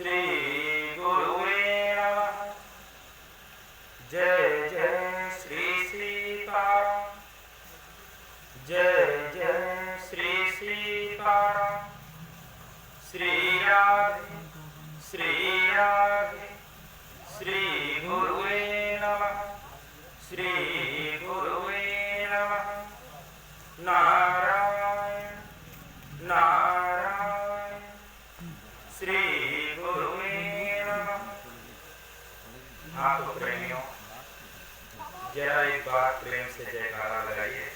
श्री गुरुवे नमः। जय जय श्री सीताराम, जय जय श्री सीताराम। श्री राधे श्री राधे, श्री गुरुवे नमः, श्री गुरुवे नमः। नारायण नारायण, श्री गुरुवे नमः। हाँ तो प्रेमियों, जरा एक बार प्रेम से जयकारा लगाइए।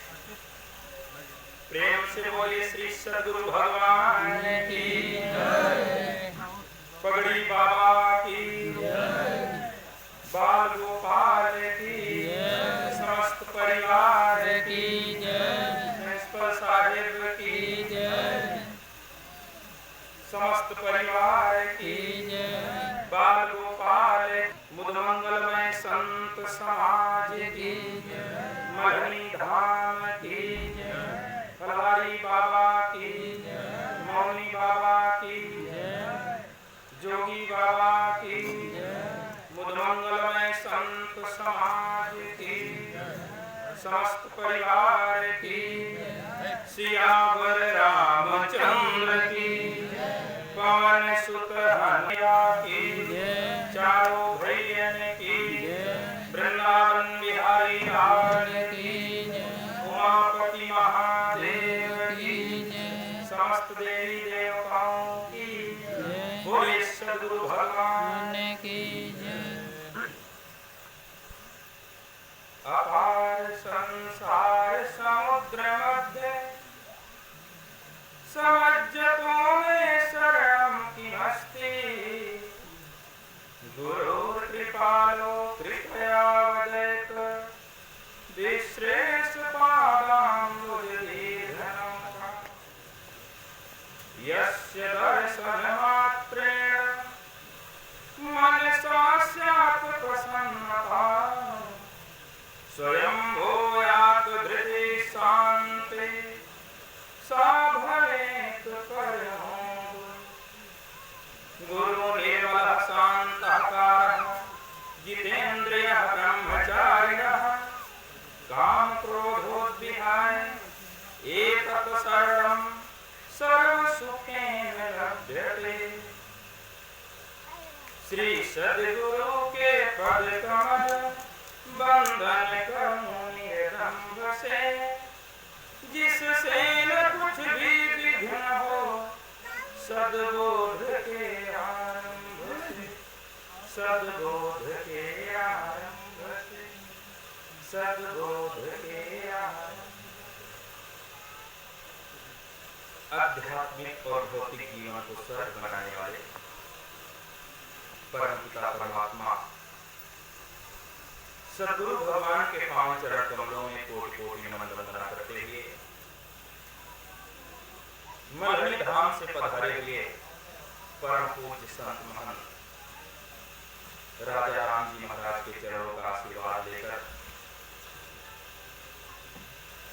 प्रेम से बोलिए श्री सद्गुरु भगवान की जय, पगड़ी बाबा की जय, बाल गोपाल की जय, समस्त परिवार की जय, साहिब की जय, समस्त परिवार की जय, बाल गोपाल मुद मंगलमय संत समाज की जय, मलनी धाम की जय, फलहारी बाबा की जय, मौनी बाबा की जय, जोगी बाबा की जय, मुद मंगलमय संत समाज की जय, समस्त परिवार की जय। सियावर रामचंद्र की जय, पवन सुत हनुमान की जय, चारों भैयन की जय, वृंदावन बिहारी लाल की जय, उमापति महादेव की जय, समस्त देवी देवताओं की जय, बोले सद्गुरु भगवान की जय। अपार संसार समुद्र मध्य, समज्जतों में शरणम की हस्ती, गुरु कृपालो कृपया वदेत, विश्रेष पादाम्बुजदीर्घनम। यस्य दर्शनमात्रेण मनसा स्यात् प्रसन्नता, स्वयं भूयात् धृति शान्ति, सा भवेत् परमो। गुरु निर्मल शान्तकारः, जितेन्द्रियः ब्रह्मचारिणः, काम क्रोधोद्विहाय एतत् शरणं सर्वसुखेन लभ्यते। श्री सद्गुरु के पद कमल बंधन करूं निरंभ से, जिससे न कुछ भी विघ्न हो, सद्बोध के आरंभ से, सद्बोध के आरंभ से, सद्बोध के आरंभ। आध्यात्मिक और भौतिक जीवन को सरल बनाने वाले परमपिता परमात्मा सद्गुरु भगवान के पावन चरण कमलों में कोटि कोटि नमन वंदना करते हुए मलहनी धाम से पधारे हुए परम पूज्य संत महंत राजा राम जी महाराज के चरणों का आशीर्वाद लेकर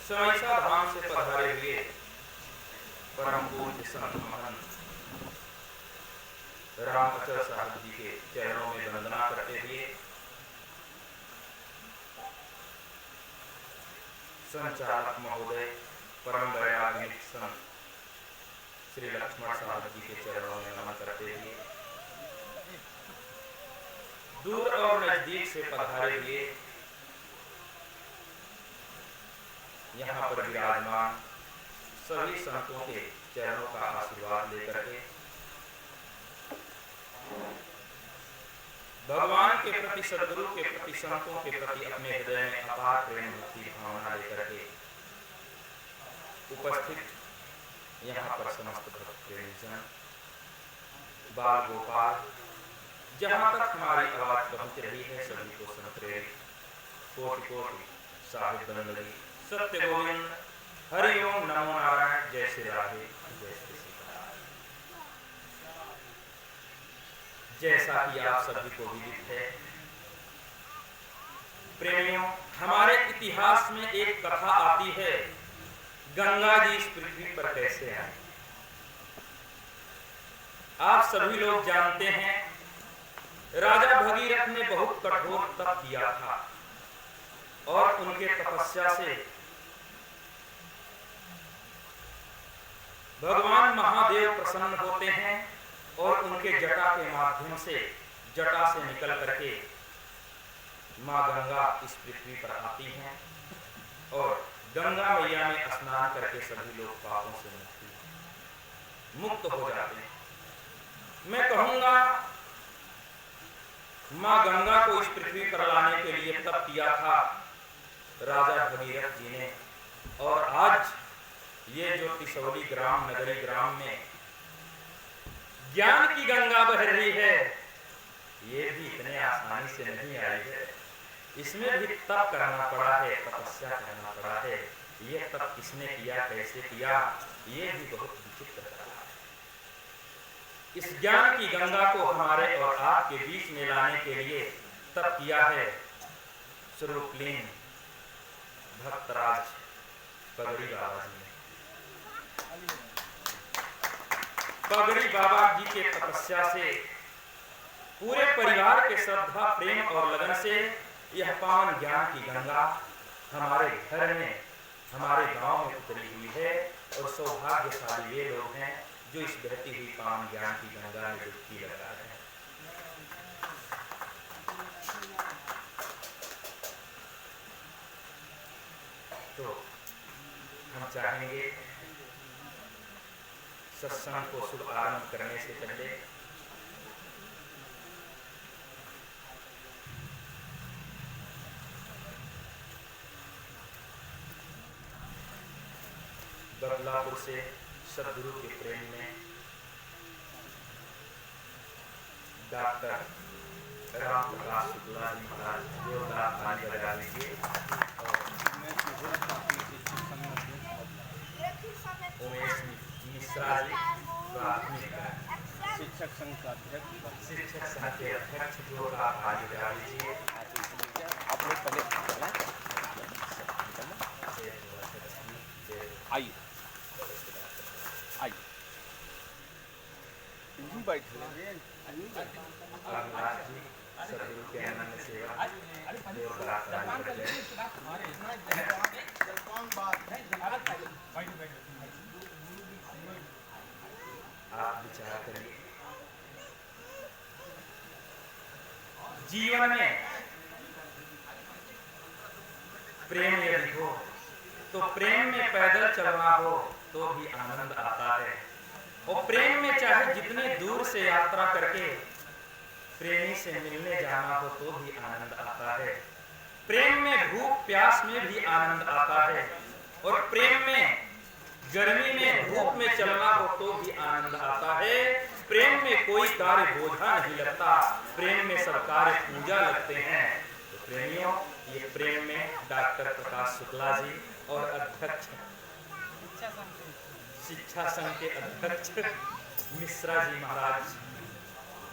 समैसा धाम से पधारे हुए परम पूज्य संत महंत रामचर साहब जी के चरणों में वंदना करते हुए संचालक महोदय परम दयानिधि संत श्री लक्ष्मण साहब जी के चरणों में नमन करते हुए दूर और नजदीक से पधारे हुए यहाँ पर विराजमान सभी संतों के चरणों का आशीर्वाद लेकर के भगवान के प्रति, सद्गुरु के प्रति, संतों के प्रति अपने हृदय में अपार प्रेम भक्ति भावना लेकर के उपस्थित यहाँ पर समस्त भक्त प्रेमीजन, बाल गोपाल, जहाँ तक हमारी आवाज पहुँच रही है सभी को संप्रेरित कोटि कोटि साहिब बंदगी सत्य गोविंद हरि ओम नमो नारायण। जय श्री राधे, जय श्री सीताराम। जैसा कि आप सभी को विदित है प्रेमियों, हमारे इतिहास में एक कथा आती है गंगा जी इस पृथ्वी पर कैसे आए। आप सभी लोग जानते हैं राजा भगीरथ ने बहुत कठोर तप किया था और उनके तपस्या से भगवान महादेव प्रसन्न होते हैं और उनके जटा के माध्यम से जटा से निकल करके माँ गंगा इस पृथ्वी पर आती हैं और गंगा मैया में स्नान करके सभी लोग पापों से मुक्त हो जाते हैं। मैं कहूंगा माँ गंगा को इस पृथ्वी पर लाने के लिए तप किया था राजा भगीरथ जी ने, और आज ये जो तिसौली ग्राम नगरी ग्राम में ज्ञान की गंगा बह रही है, ये भी इतने आसानी से नहीं आई है। इसमें भी तप करना पड़ा है, तपस्या करना पड़ा है। ये तप किसने किया, कैसे किया, ये भी बहुत विचित्र है। इस ज्ञान की गंगा को हमारे और आपके बीच में लाने के लिए तप किया है स्वरूपलीन भक्तराज पगड़ी बाबा जी ने। पगड़ी बाबा जी के तपस्या से पूरे परिवार के श्रद्धा प्रेम और लगन से यह पावन ज्ञान की गंगा हमारे घर में, हमारे गांव में उतरी हुई है। और सौभाग्यशाली वे लोग हैं जो इस बहती हुई पावन ज्ञान की गंगा में डुबकी लगा रहे हैं। तो हम चाहेंगे सत्संग को शुभ आरंभ करने से पहले बदलापुर से सदगुरु के प्रेम में डॉक्टर राम प्रकाश शुक्ला जी महाराज जोरदार ताली बजा लीजिए। उमेश मिश्रा जी प्राथमिक शिक्षक संघ के अध्यक्ष जोरदार ताली बजा लीजिए। आप लोग पहले आइए आइए बैठे सदगुरु के आनंद सेवा आप विचार करिए, जीवन में प्रेम यदि हो तो प्रेम में पैदल चलना हो तो भी आनंद आता है। और प्रेम में चाहे जितने दूर से यात्रा करके प्रेमी से मिलने जाना हो तो भी आनंद आता है। प्रेम में भूख प्यास में भी आनंद आता है। और प्रेम में गर्मी में धूप में चलना हो तो भी आनंद आता है। प्रेम में कोई कार्य बोझा नहीं लगता, प्रेम में सब कार्य पूजा लगते हैं। तो प्रेमियों, ये प्रेम में डॉक्टर प्रकाश शुक्ला जी और अध्यक्ष शिक्षा संघ के अध्यक्ष मिश्रा जी महाराज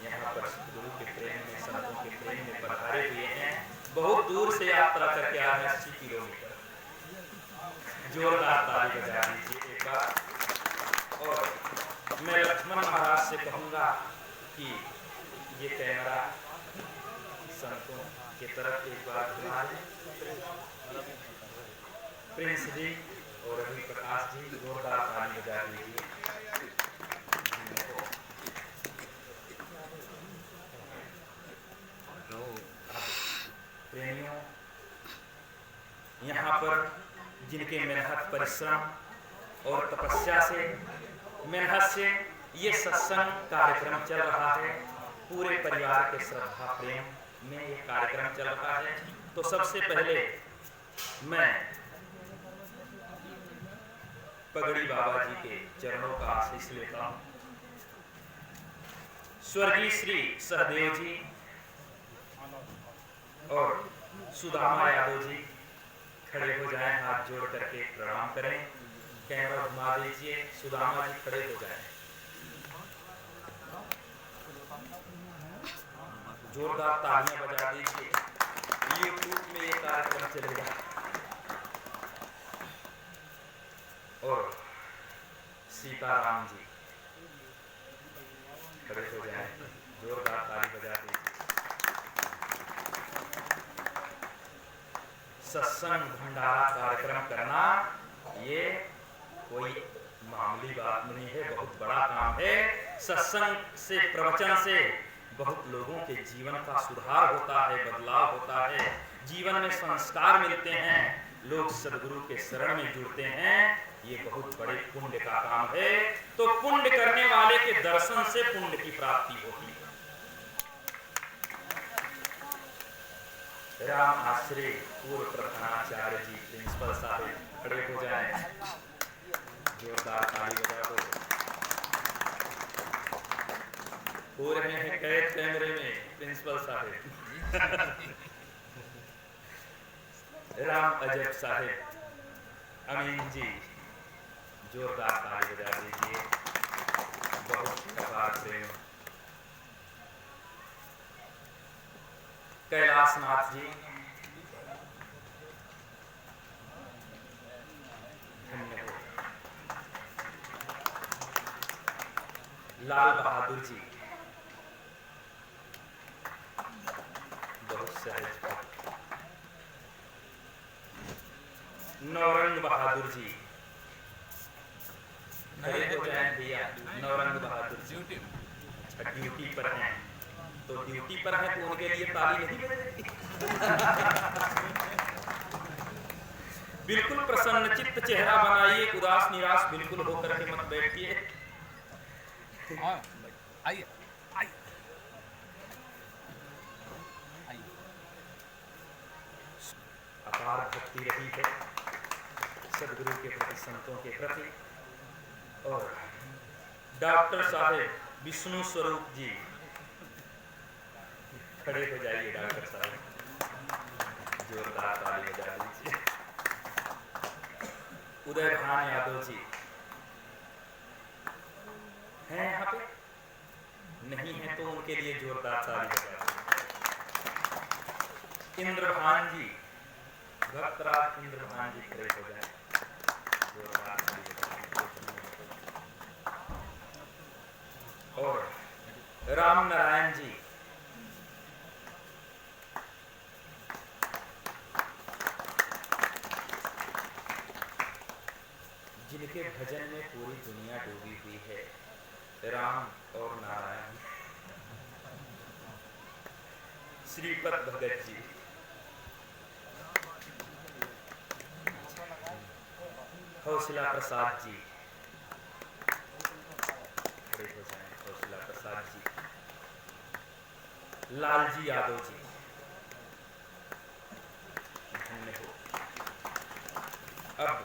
यहाँ पर गुरु के प्रेम में, संतों के प्रेम में पधारे हुए हैं। बहुत दूर से यात्रा करके आ रहे हैं, 80 किलोमीटर। जोरदार ताली बजा दीजिए एक बार। और मैं लक्ष्मण महाराज से कहूँगा कि ये कैमरा संतों की तरफ एक बार घुमा दें। प्रिंस जी और रवि प्रकाश जी जोरदार ताली बजा दीजिए। प्रेमियों, यहाँ पर जिनके मेहनत परिश्रम और तपस्या से, मेहनत से ये सत्संग कार्यक्रम चल रहा है, पूरे परिवार के श्रद्धा प्रेम में ये कार्यक्रम चल रहा है। तो सबसे पहले मैं पगड़ी बाबा जी के चरणों का आशीष लेता हूँ। स्वर्गीय श्री सहदेव जी और सुदामा यादव जी खड़े हो जाएं, हाथ जोड़ करके प्रणाम करें। कैमरा घुमा दीजिए, सुदामा जी खड़े हो जाएं। जोरदार तालियां बजा दीजिए। यूट्यूब में ये कार्यक्रम चलेगा। और सीताराम जी खड़े हो जाएं, जोरदार ताली बजा दीजिए। सत्संग भंडारा कार्यक्रम करना ये कोई मामूली बात नहीं है, बहुत बड़ा काम है। सत्संग से, प्रवचन से बहुत लोगों के जीवन का सुधार होता है, बदलाव होता है, जीवन में संस्कार मिलते हैं, लोग सदगुरु के शरण में जुड़ते हैं। ये बहुत बड़े पुण्य का काम है। तो पुण्य करने वाले के दर्शन से पुण्य की प्राप्ति होती है। राम आश्रय पूर्व प्रधानाचार्य जी, प्रिंसिपल साहब खड़े हो जाएं, जोरदार ताली बजा दो। हो रहे हैं कैद कैमरे में प्रिंसिपल साहब। राम अजब साहब, अमीन जी, जोरदार ताली बजा दीजिए। बहुत अपार प्रेम। कैलाशनाथ जी, धन्यवाद। लाल बहादुर जी, बहुत सहज भक्त। नौरंग बहादुर जी, खड़े हो जाएं भैया। नौरंग बहादुर जी अच्छा ड्यूटी पर हैं, तो ड्यूटी पर हैं तो उनके लिए ताली नहीं बजेगी। बिल्कुल प्रसन्न चित्त चेहरा बनाइए, उदास निराश बिल्कुल होकर के मत बैठिए। आइए आइए अपार भक्ति रही है सदगुरु के प्रति, संतों के प्रति। और डॉक्टर साहब विष्णु स्वरूप जी, खड़े हो जाइए डॉक्टर साहब, जोरदार ताली बजा दीजिए। उदय भान यादव जी हैं यहाँ पे? नहीं है तो उनके लिए जोरदार ताली बजा दीजिए। इंद्रभान जी, भक्तराज इंद्रभान जी खड़े हो जाए, जोरदार ताली बजा दीजिए। और राम नारायण जी, जिनके भजन में पूरी दुनिया डूबी हुई है, राम और नारायण। श्रीपद भगत जी, हौसला प्रसाद जी, खड़े हो जाएं, हौसला प्रसाद जी। लालजी यादव जी, धन्य हो। अब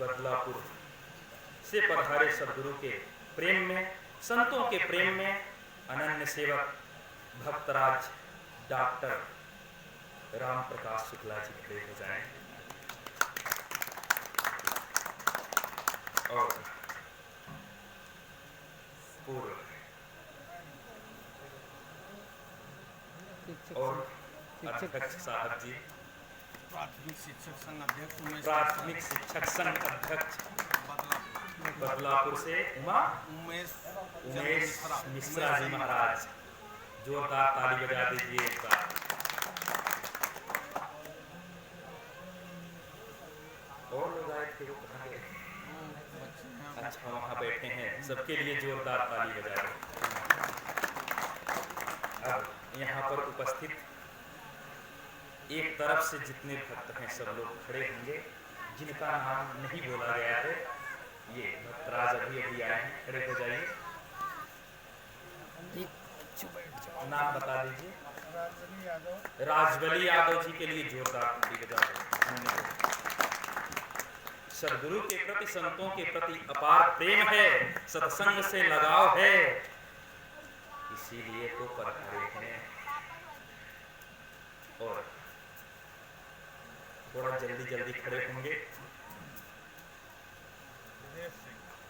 बदलापुर से पधारे सदगुरु के प्रेम में, संतों के प्रेम में अनन्य सेवक भक्तराज डॉक्टर राम प्रकाश शुक्ला जी खड़े हो जाएं। और पूर्व और अध्यक्ष साहब जी, प्राथमिक शिक्षक संघ अध्यक्ष, प्राथमिक शिक्षक संघ अध्यक्ष बदलापुर से उमेश मिश्रा जी महाराज, जोरदार ताली बजा दीजिए एक बार। और लोग आए थे, वो कहाँ गए? अच्छा वहाँ बैठे हैं, सबके लिए जोरदार ताली बजा दो। अब यहाँ पर उपस्थित एक तरफ से जितने भक्त हैं सब लोग खड़े होंगे, जिनका नाम नहीं बोला गया है। ये भक्तराज अभी अभी आए हैं, खड़े हो जाइए, नाम बता दीजिए। राजबली यादव जी के लिए जोरदार ताली बजा दो। सदगुरु के प्रति, संतों के प्रति अपार प्रेम है, सत्संग से लगाव है, इसीलिए तो पधारे हैं। और थोड़ा जल्दी जल्दी खड़े होंगे।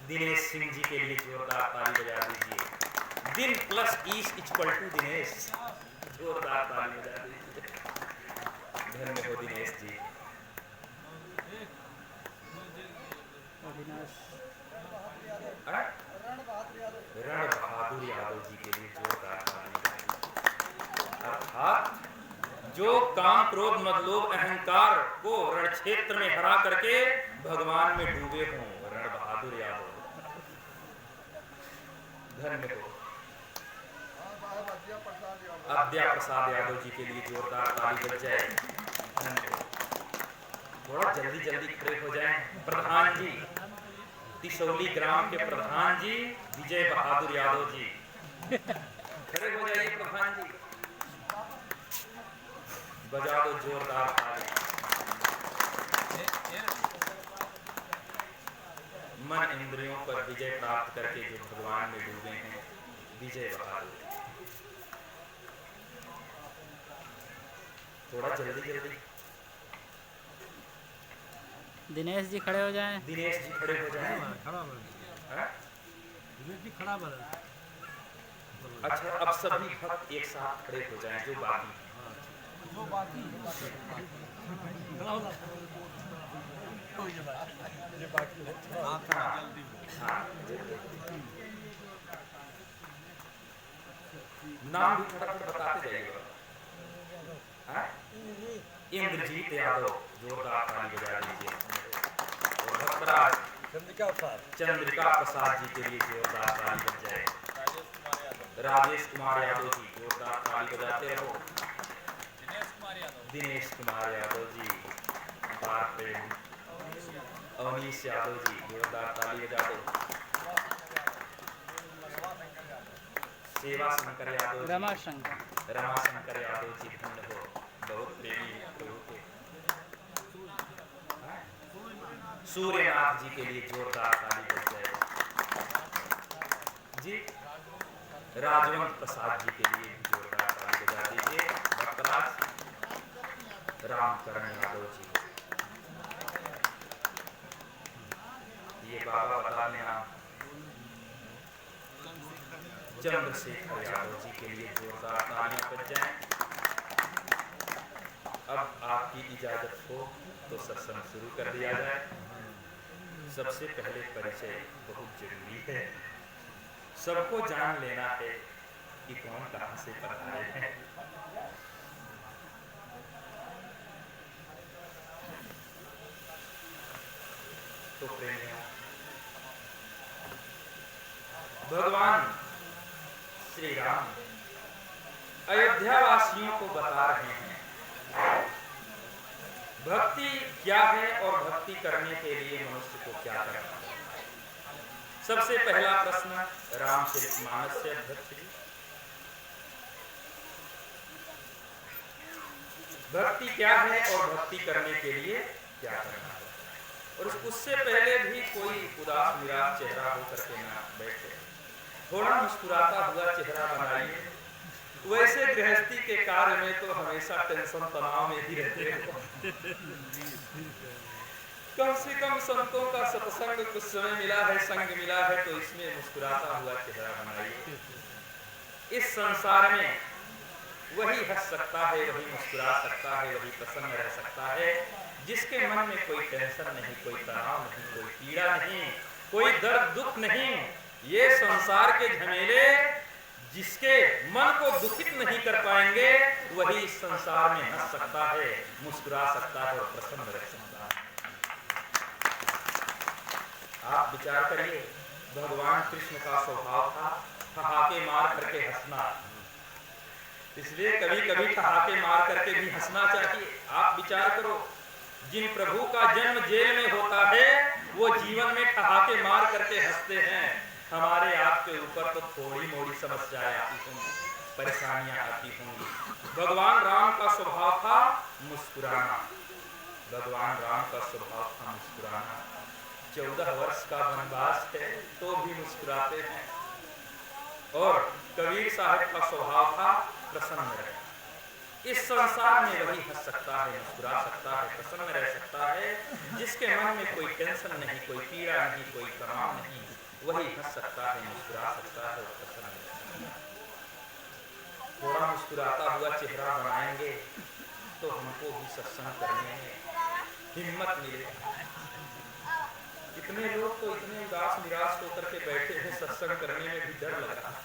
दिनेश सिंह जी के लिए जोरदार ताली बजा दीजिए। दिन प्लस ईस इक्वल टू दिनेश, जोरदार ताली बजा दीजिए। धन्य हो दिनेश जी। रण बहादुर यादव काम क्रोध मद लोभ अहंकार को रण क्षेत्र में हरा करके भगवान में डूबे हों रण बहादुर यादव। धन्य हो। अद्या प्रसाद यादव जी के लिए जोरदार ताली बज जाए। धन्य हो। थोड़ा जल्दी जल्दी खड़े हो जाएं। प्रधान जी, तिसौली ग्राम के प्रधान जी विजय बहादुर यादव जी, खड़े हो जाइए प्रधान जी, बजा दो जोरदार ताली। मन इंद्रियों पर विजय प्राप्त करके जो भगवान में डूबे हैं विजय बहादुर। थोड़ा जल्दी जल्दी। दिनेश जी खड़े हो जाएं। दिनेश जी खड़े हो जाएं। खड़ा दिनेश जी खड़ा बना। अच्छा, अब सभी भक्त एक साथ खड़े हो जाएं जो बाकी नाम भी फटाफट बताते जाइएगा। इंद्रजीत यादव, जोरदार ताली बजा दीजिए। और भक्तराज चंद्रिका प्रसाद जी के लिए जोरदार ताली बज जाए। राजेश कुमार यादव जी, जोरदार ताली बजाते रहो। दिनेश कुमार यादव जी, बार प्रेम। अवनीश यादव जी, जोरदार ताली बजा दो। सेवा शंकर यादव जी, रमाशंकर यादव जी, धन्य हो, बहुत प्रेमी प्रभु के। सूर्यनाथ जी के लिए जोरदार ताली बज जाए जी। राजवंत प्रसाद जी के लिए जोरदार ताली बजा दीजिए। भक्तराज रामकरण यादव जी, ये बाबा बता देना। चंद्रशेखर यादव जी के लिए जोरदार तालियां बज जाएं। अब आपकी इजाजत हो तो सत्संग शुरू कर दिया जाए। सबसे पहले परिचय बहुत जरूरी है। सबको जान लेना है कि कौन कहां से पधारे हैं। तो प्रेमियों, भगवान श्री राम अयोध्या वासियों को बता रहे हैं भक्ति क्या है और भक्ति करने के लिए मनुष्य को क्या करना है। सबसे पहला प्रश्न रामचरितमानस से अध्यक्ष जी, भक्ति क्या है और भक्ति करने के लिए क्या करना है। और उससे पहले भी कोई उदास निराश चेहरा होकर के ना बैठे, थोड़ा मुस्कुराता हुआ चेहरा बनाइए। वैसे गृहस्थी के कार्य में तो हमेशा टेंशन तनाव में ही रहते हैं। कम से कम संतों का सत्संग कुछ समय मिला है, संग मिला है, तो इसमें मुस्कुराता हुआ चेहरा बनाइए। इस संसार में वही हंस सकता है, वही मुस्कुरा सकता है, वही प्रसन्न रह सकता है जिसके मन में कोई टेंशन नहीं, कोई तनाव नहीं, कोई पीड़ा नहीं, कोई दर्द दुख नहीं। ये संसार के झमेले जिसके मन को दुखित नहीं कर पाएंगे वही इस संसार में हंस सकता है, मुस्कुरा सकता है और प्रसन्न रह सकता है। आप विचार करिए, भगवान कृष्ण का स्वभाव था ठहाके मार करके हंसना, इसलिए कभी कभी ठहाके मार करके भी हंसना चाहिए। आप विचार करो, जिन प्रभु का जन्म जेल में होता है वो जीवन में ठहाके मार करके हंसते हैं। हमारे आपके ऊपर तो थोड़ी मोड़ी समस्याएं आती होंगी, परेशानियां आती होंगी। भगवान राम का स्वभाव था मुस्कुराना, भगवान राम का स्वभाव था मुस्कुराना। 14 वर्ष का वनवास है तो भी मुस्कुराते हैं। और कबीर साहब का स्वभाव था प्रसन्न रहना। इस संसार में वही हंस सकता है, मुस्कुरा सकता है, प्रसन्न रह सकता है जिसके मन में कोई टेंशन नहीं, कोई पीड़ा नहीं, कोई तनाव नहीं, वही हंस सकता है, मुस्कुरा सकता है और प्रसन्न रह सकता है। थोड़ा मुस्कुराता हुआ चेहरा बनाएंगे तो हमको भी सत्संग करने में हिम्मत मिलेगी। कितने लोग तो इतने उदास निराश होकर के बैठे हैं, सत्संग करने में भी डर लग रहा है।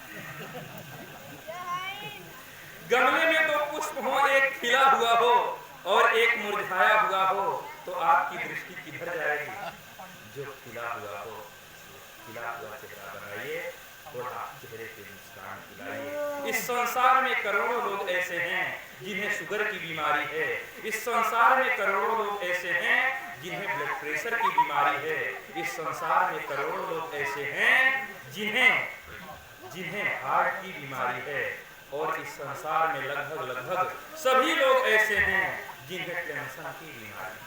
गमले में तो पुष्प हो, एक खिला हुआ हो, और एक मुरझाया हुआ हो तो आपकी दृष्टि किधर जाएगी? जो खिला हुआ हो, खिला हुआ चेहरा बनाइए, थोड़ा चेहरे पे मुस्कान खिलाइए। इस संसार में करोड़ों लोग ऐसे हैं जिन्हें शुगर की बीमारी है। इस संसार में करोड़ों लोग ऐसे हैं जिन्हें ब्लड प्रेशर की बीमारी है। इस संसार में करोड़ों लोग ऐसे हैं जिन्हें हार्ट की बीमारी है। और इस संसार में लगभग सभी लोग ऐसे हैं जिन्हें टेंशन की बीमारी,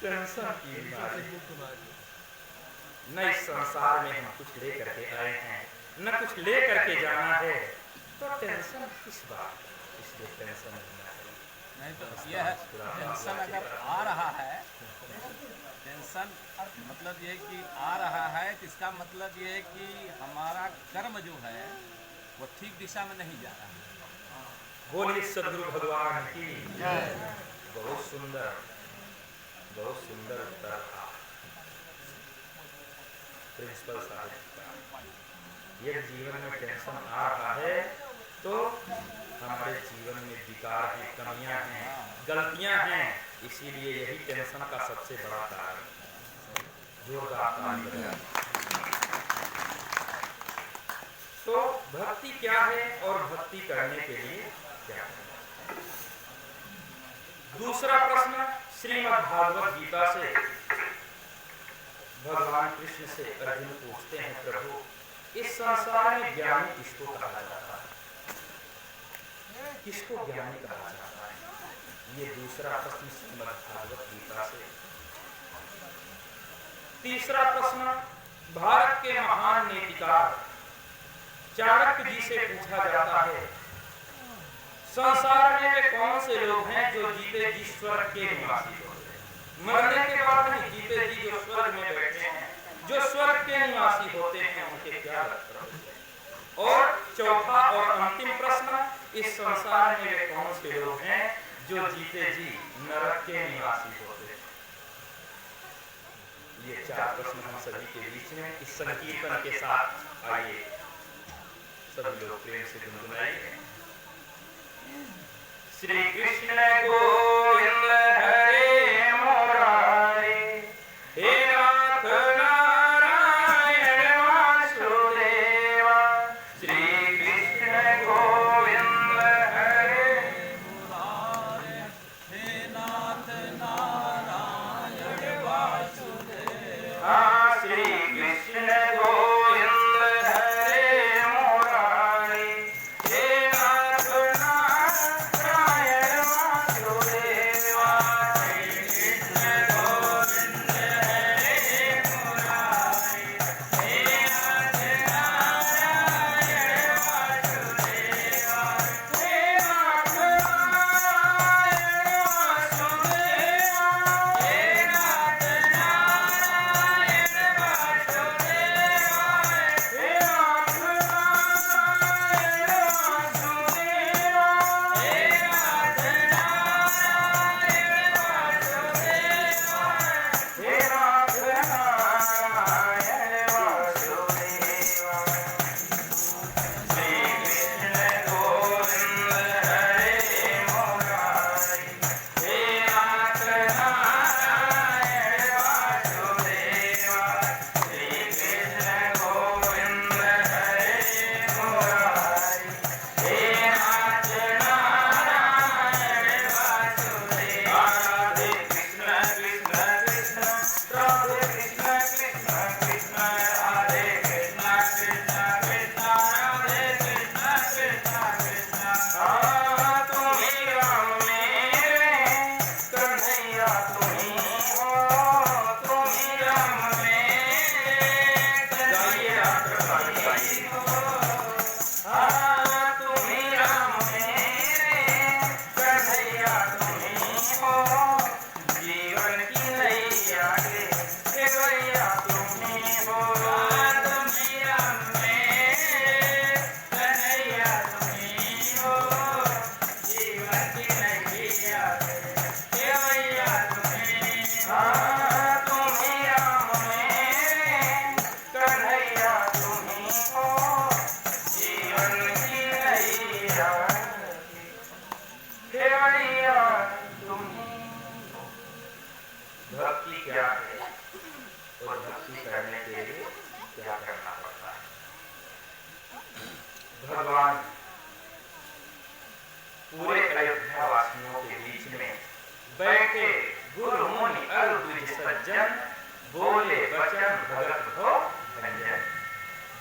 टेंशन की बीमारी। न इस संसार में हम कुछ ले करके आए हैं, न कुछ ले करके जाना है, तो टेंशन किस बात? इसलिए टेंशन नहीं तो यह टेंशन अगर आ रहा है, टेंशन मतलब ये कि आ रहा है, तो इसका मतलब ये है कि हमारा कर्म जो है वो ठीक दिशा में नहीं जा रहा है। बोलिए सदगुरु भगवान की। बहुत सुंदर उत्तर था प्रिंसिपल साहब का। यदि जीवन में टेंशन आ रहा है तो हमारे जीवन में विकार हैं, कमियां हैं, गलतियां हैं। इसीलिए यही टेंशन का सबसे बड़ा कारण। जोरदार ताली बजाएं। तो भक्ति क्या है और भक्ति करने के लिए क्या है? दूसरा प्रश्न श्रीमद् भागवत गीता से भगवान कृष्ण से अर्जुन पूछते हैं, प्रभु इस संसार में ज्ञानी किसको कहा जाता है? किसको ज्ञानी कहा जाता है? ये दूसरा प्रश्न श्रीमद् भागवत गीता से। तीसरा प्रश्न भारत के महान नीतिकार चाणक्य जी से पूछा जाता है, संसार में वे कौन से लोग हैं जो जीते जी स्वर्ग के निवासी होते हैं? मरने के बाद नहीं, जीते जी जो स्वर्ग में बैठे हैं, जो स्वर्ग के निवासी होते हैं, उनके क्या लक्षण होते हैं? और चौथा और अंतिम प्रश्न, इस संसार में वे कौन से लोग हैं जो जीते जी नरक के निवासी होते हैं? ये चार प्रश्न हम सभी के बीच में इस संकीर्तन के साथ आइए सभी लोग प्रेम से गुनगुनाइए। श्री कृष्ण गोविंद हरे मुरारी, हे नाथ नारायण वासुदेवा। श्री कृष्ण गोविंद हरे मुरारे, हे नाथ नारायण वासुदेवा। श्री कृष्ण गोविंद हरे मुरारी, हे नाथ नारायण वासुदेवा। श्री कृष्ण गोविंद हरे मुरारी, हे नाथ नारायण वासुदेवा। हे नाथ नारायण वासुदेवा, हे नाथ नारायण वासुदेवा।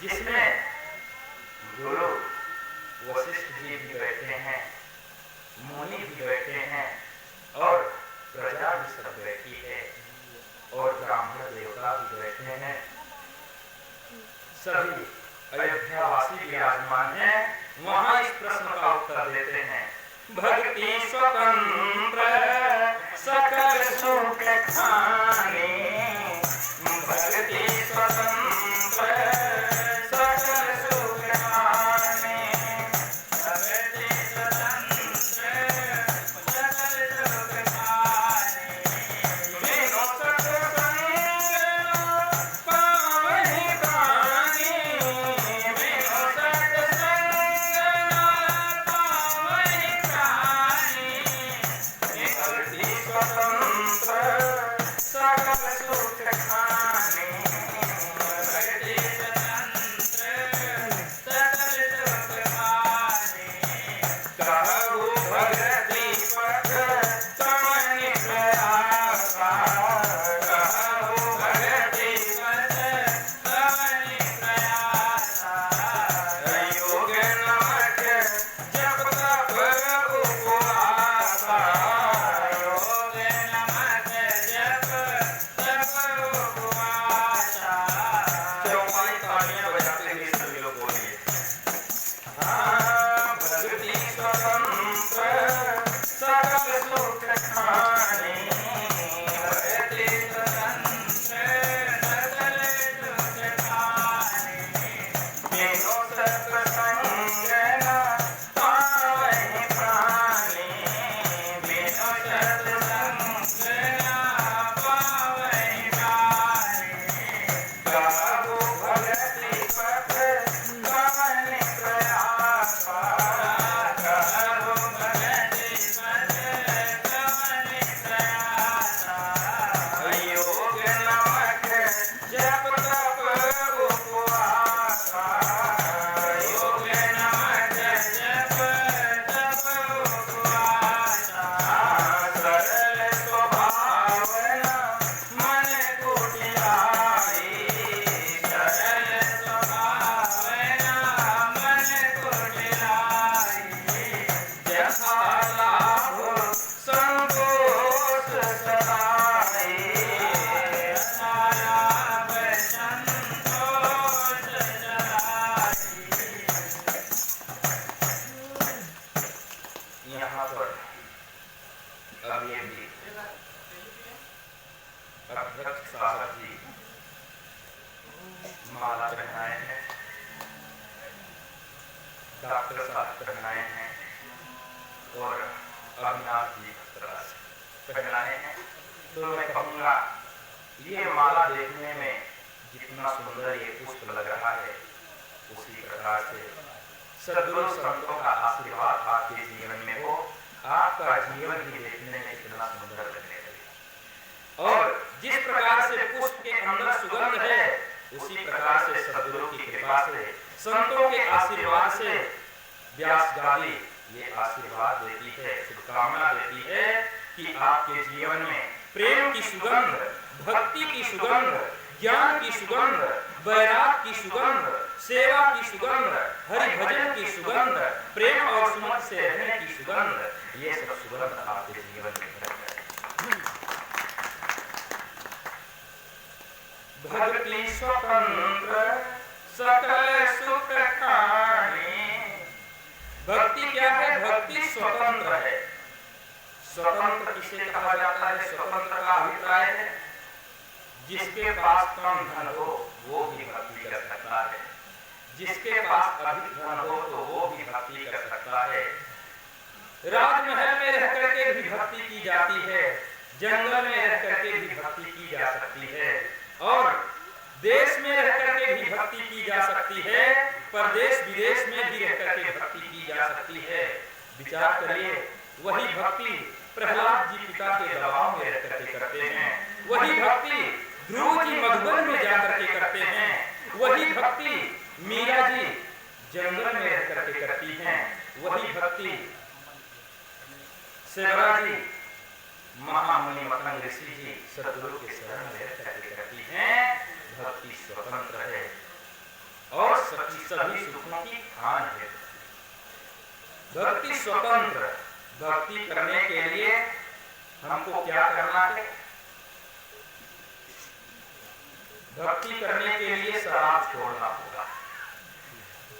जिसमें गुरु वशिष्ठ जी भी बैठे हैं, मुनि भी बैठे हैं और प्रजा भी सब बैठी है और ब्राह्मण देवता भी बैठे हैं। सभी अयोध्यावासी विराजमान हैं। वहां इस प्रश्न का उत्तर देते हैं, भक्ति स्वतंत्र सकल सुख खाने, भक्ति स्वतंत्र सकल सुख खाने, भक्ति स्वतंत्र सकल सुख खाने, बिनु सत्संग पावहि प्राणी, बिनु सत्संग पावहि प्राणी, भक्ति स्वतंत्र सकल सुख खाने, भक्ति स्वतंत्र सकल सुख खाने, कहु भगति पथ कमनि प्रयासा, कहु भगति पथ कमनि प्रयासा, योग नमक जप तप उपवासा, योग नमक जप तप उपवासा। चौपाई तालियां बजाते हुए सभी लोग बोलिए, हाँ, भक्ति स्वतंत्र सकल सुख खाने, भक्ति स्वतंत्र सकल सुख खाने, बिनु सत्संग न पावहि प्राणी, बिनु सत्संग न पावहि प्राणी, कहु भगति पथ कमनि प्रयासा, कहु भगति पथ कमनि प्रयासा, योग नमक जप तप उपवासा, योग नमक जप तप उपवासा, सरल स्वभाव मन कुटिलाई, सरल स्वभाव मन कुटिलाई, जहाँ लाभ संतोष सदाई, जहाँ लाभ संतोष सदाई। यहाँ पर अब ये भी अध्यक्ष साहब जी माला पहनाए हैं, डॉक्टर साहब पहनाए हैं और अविनाश जी वस्त्रास पहनाए हैं। तो मैं कहूँगा ये माला देखने में जितना सुंदर ये पुष्प लग रहा है, उसी प्रकार से सद्गुरु संतों का आशीर्वाद आपके जीवन में हो, आपका जीवन भी देखने में कितना सुंदर लगने लगे। और जिस प्रकार से पुष्प के अंदर सुगंध है, उसी प्रकार से सद्गुरु की कृपा से, संतों के आशीर्वाद से व्यास गादी ये आशीर्वाद देती है, शुभकामना देती है कि आपके जीवन में प्रेम की सुगंध, भक्ति की सुगंध, ज्ञान की सुगंध, वैराग की सुगंध, सेवा की सुगंध, हरि भजन की सुगंध, प्रेम और सुमन से रहने की सुगंध, ये सब सुगंध आपके जीवन में भक्ति स्वतंत्र सकल सुख खाने। भक्ति क्या है? भक्ति स्वतंत्र है। स्वतंत्र किसे कहा जाता है? स्वतंत्र का अभिप्राय है जिसके पास कम धन हो वो भी भक्ति कर सकता है, जिसके पास अधिक धन हो तो वो भी भक्ति कर सकता है। राजमहल में रह करके भी भक्ति की जाती है, जंगल में रह करके भी भक्ति की जा सकती है, और देश में रह करके भी भक्ति की जा सकती है, परदेश विदेश में भी रह करके भक्ति की जा सकती है। विचार करिए, वही भक्ति प्रहलाद जी पिता के दबाव में रह करके करते हैं, वही भक्ति ध्रुव जी मधुबन में जाकर के करते हैं, वही भक्ति मीरा जी जंगल में रह करके करती हैं, वही भक्ति सेवरा जी महामुनि मतंग ऋषि जी सद्गुरु के शरण में रह करके करती हैं। भक्ति स्वतंत्र है और भक्ति स्वतंत्र। भक्ति करने के लिए हमको क्या करना है? भक्ति करने के लिए शराब छोड़ना होगा,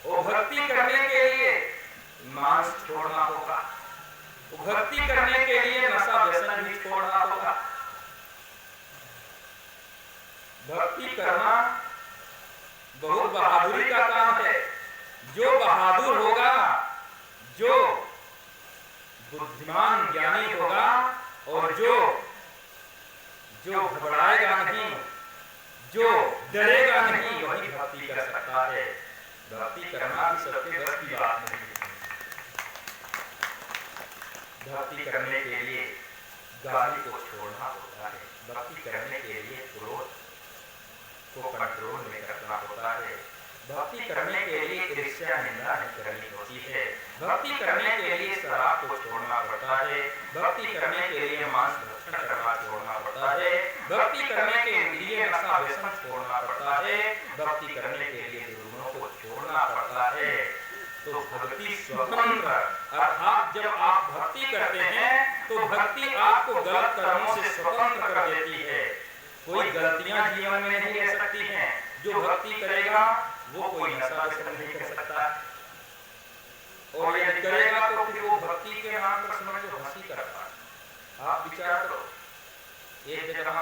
और भक्ति करने के लिए मांस छोड़ना होगा, भक्ति करने के लिए नशा व्यसन भी छोड़ना होगा। भक्ति करना बहुत बहादुरी का काम है। जो बहादुर होगा, जो बुद्धिमान ज्ञानी होगा, और जो घबराएगा नहीं, जो डरेगा नहीं, वही भक्ति कर सकता है। भक्ति करना भी सबके बस की बात नहीं है। भक्ति करने के लिए गाली को छोड़ना होता है। भक्ति करने के लिए क्रोध को कंट्रोल में रखना होता है। भक्ति करने के लिए ईर्ष्या निंदा नहीं करनी होती है। भक्ति करने के लिए शराब को छोड़ना पड़ता है। भक्ति करने के लिए मांस भक्षण करना छोड़ना पड़ता है। भक्ति करने के लिए नशा व्यसन छोड़ना पड़ता है। भक्ति करने के लिए दुर्गुणों को छोड़ना पड़ता है। तो भक्ति स्वतंत्र, अर्थात जब आप भक्ति करते हैं तो भक्ति आपको गलत कर्मों से स्वतंत्र कर देती है। कोई गलतियां जीवन में नहीं रह सकती हैं। जो भक्ति करेगा वो कोई नशा व्यसन नहीं कर सकता, और यदि करेगा तो फिर वो भक्ति के नाम पर समझ लो हंसी करता है। आप विचार करो, एक जगह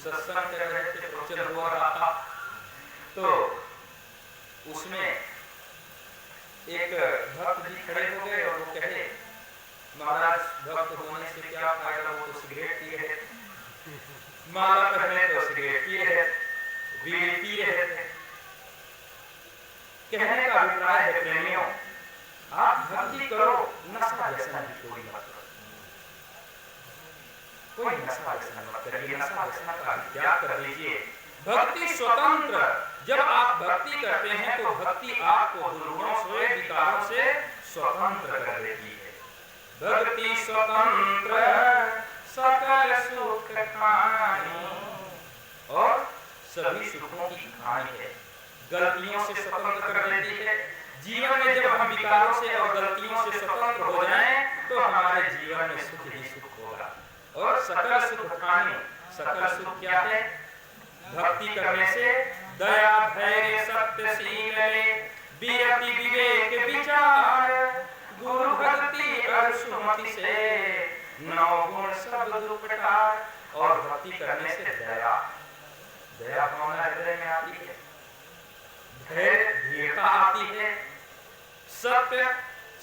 सत्संग कर रहे थे, प्रवचन हो रहा था, तो उसमें एक भक्त जी खड़े हो गए और वो कहे, महाराज भक्त होने से क्या फायदा, वो तो सिगरेट पी रहे, माला पहने तो सिगरेट पी रहे, बीड़ी पी रहे थे। कहने का अभिप्राय है प्रेमियों, आप भक्ति करो, नशा व्यसन भी कोई मत करो, कोई नशा व्यसन मत करिए, नशा व्यसन का त्याग कर लीजिए। भक्ति स्वतंत्र, जब आप भक्ति करते हैं तो भक्ति आपको दुर्गुणों से, विकारों से स्वतंत्र कर देती है। भक्ति स्वतंत्र सकल सुख खानी, और सभी सुखों की खानी है। गलतियों से स्वतंत्र कर देती है। जीवन में जब हम विकारों से और गलतियों से स्वतंत्र हो जाएं तो हमारे जीवन में सुख ही सुख होगा। और सकल सुख खानी, सकल सुख क्या है? भक्ति करने से दया धैर्य सत्यशील विरति विवेक विचार, गुरु भक्ति और सुमति से नौ गुण सब दुर्पटार। और भक्ति करने से दया, दया भावना हृदय में आती है, धैर्य धीरता आती है, सत्य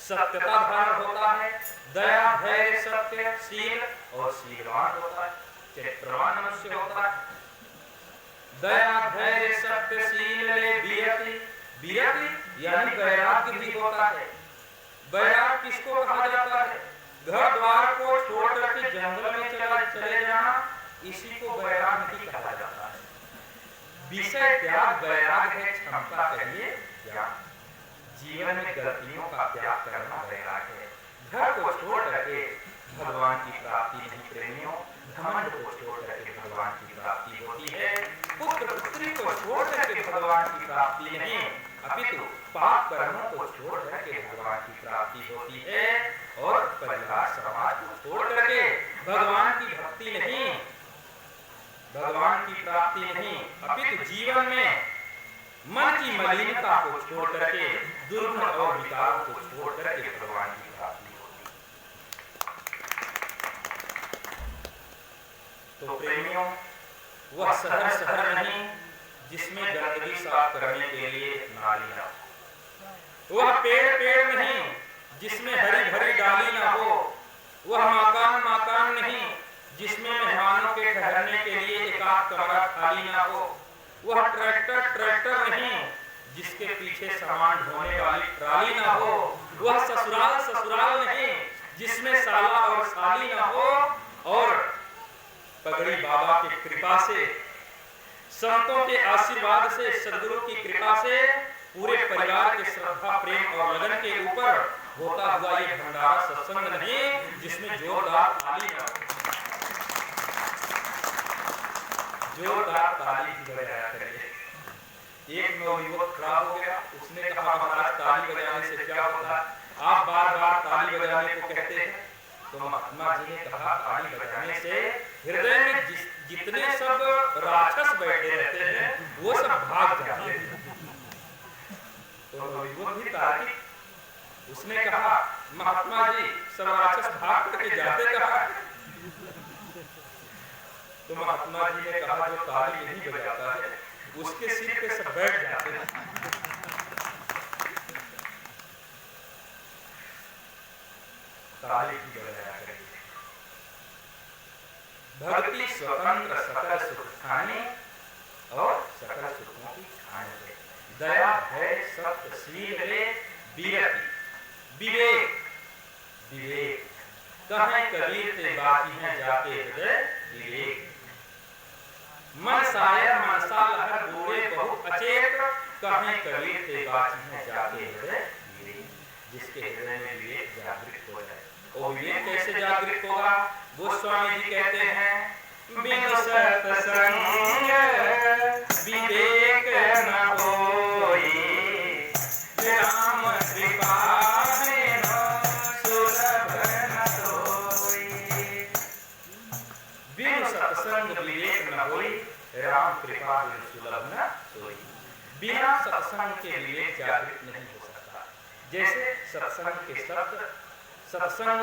सत्यता धारण होता है, दया धैर्य सत्य शील और शीलवान होता है, चरित्रवान मनुष्य होता है। दया धैर्य सत्य शील विरति, विरति यानी वैराग्य भी होता है। वैराग्य किसको कहा जाता है? घर द्वार को छोड़ करके जंगल में चले जाना, इसी को वैराग नहीं कहा जाता है। विषय त्याग वैराग है, क्षमता कहिए त्याग। जीवन में गलतियों का त्याग करना वैराग है। घर को छोड़ करके भगवान की प्राप्ति नहीं प्रेमियों, घमंड को छोड़ करके भगवान की प्राप्ति होती है। पुत्र पुत्री को छोड़ करके भगवान की प्राप्ति नहीं, अपितु पाप कर्मों को छोड़ करके भगवान की प्राप्ति होती है। और परिवार समाज को छोड़ करके भगवान की भक्ति नहीं, भगवान की प्राप्ति नहीं, अपितु जीवन में मन की मलिनता को छोड़ करके, दुर्गुण और विकारों को छोड़ करके भगवान की प्राप्ति होती है। तो प्रेमियों, वह शहर शहर नहीं जिसमें गंदगी साफ करने के लिए नाली ना हो, वह पेड़ पेड़ नहीं जिसमें हरी भरी डाली ना हो, वह मकान मकान नहीं जिसमें मेहमानों के ठहरने के लिए एक आध कमरा खाली ना हो, वह ट्रैक्टर ट्रैक्टर नहीं जिसके पीछे सामान ढोने वाली ट्राली ना हो, वह ससुराल ससुराल नहीं जिसमें साला और साली ना हो। और पगड़ी बाबा की कृपा से, संतों के आशीर्वाद से, सदगुरु की कृपा से पूरे परिवार के श्रद्धा प्रेम और लगन के ऊपर होता हुआ ये भंडारा सत्संग नहीं जिसमें जोरदार ताली ना हो। जोरदार ताली भी बजाया करिए। एक नवयुवक खड़ा हो गया, उसने कहा महाराज ताली बजाने से क्या होता है? आप बार बार ताली बजाने को कहते हैं, तो महात्मा जी ने कहा ताली बजाने से हृदय में जितने सब राक्षस बैठे रहते हैं वो सब भाग जाते हैं। तो विभूत भी तार्किक, उसने कहा महात्मा जी सब राक्षस भाग करके जाते कहा? तो महात्मा जी ने कहा जो ताली नहीं बजाता है उसके सिर पे सब बैठ जाते हैं। ताली की बजाया करिए। भक्ति स्वतंत्र सकल सुख खाने और सकल सुखों की खाने है। दया है सत्य शील है विरति विवेक विवेक कहें कबीर से बाकी हैं जाके हृदय विवेक। मन सायर मनसा लहर गोरे बहुत अचेत कहें कबीर से बाकी हैं जाके हृदय विवेक। जिसके हृदय में विवेक जागृत हो जाए। और विवेक कैसे जागृत होगा? वो स्वामी जी कहते हैं बिन सत्संग विवेक न होई राम कृपा सुलभ न होई। बिन सत्संग विवेक न होई राम कृपा सुलभ न होई। बिना सत्संग के विवेक जागृत नहीं हो सकता। जैसे सत्संग के शब्द सत्संग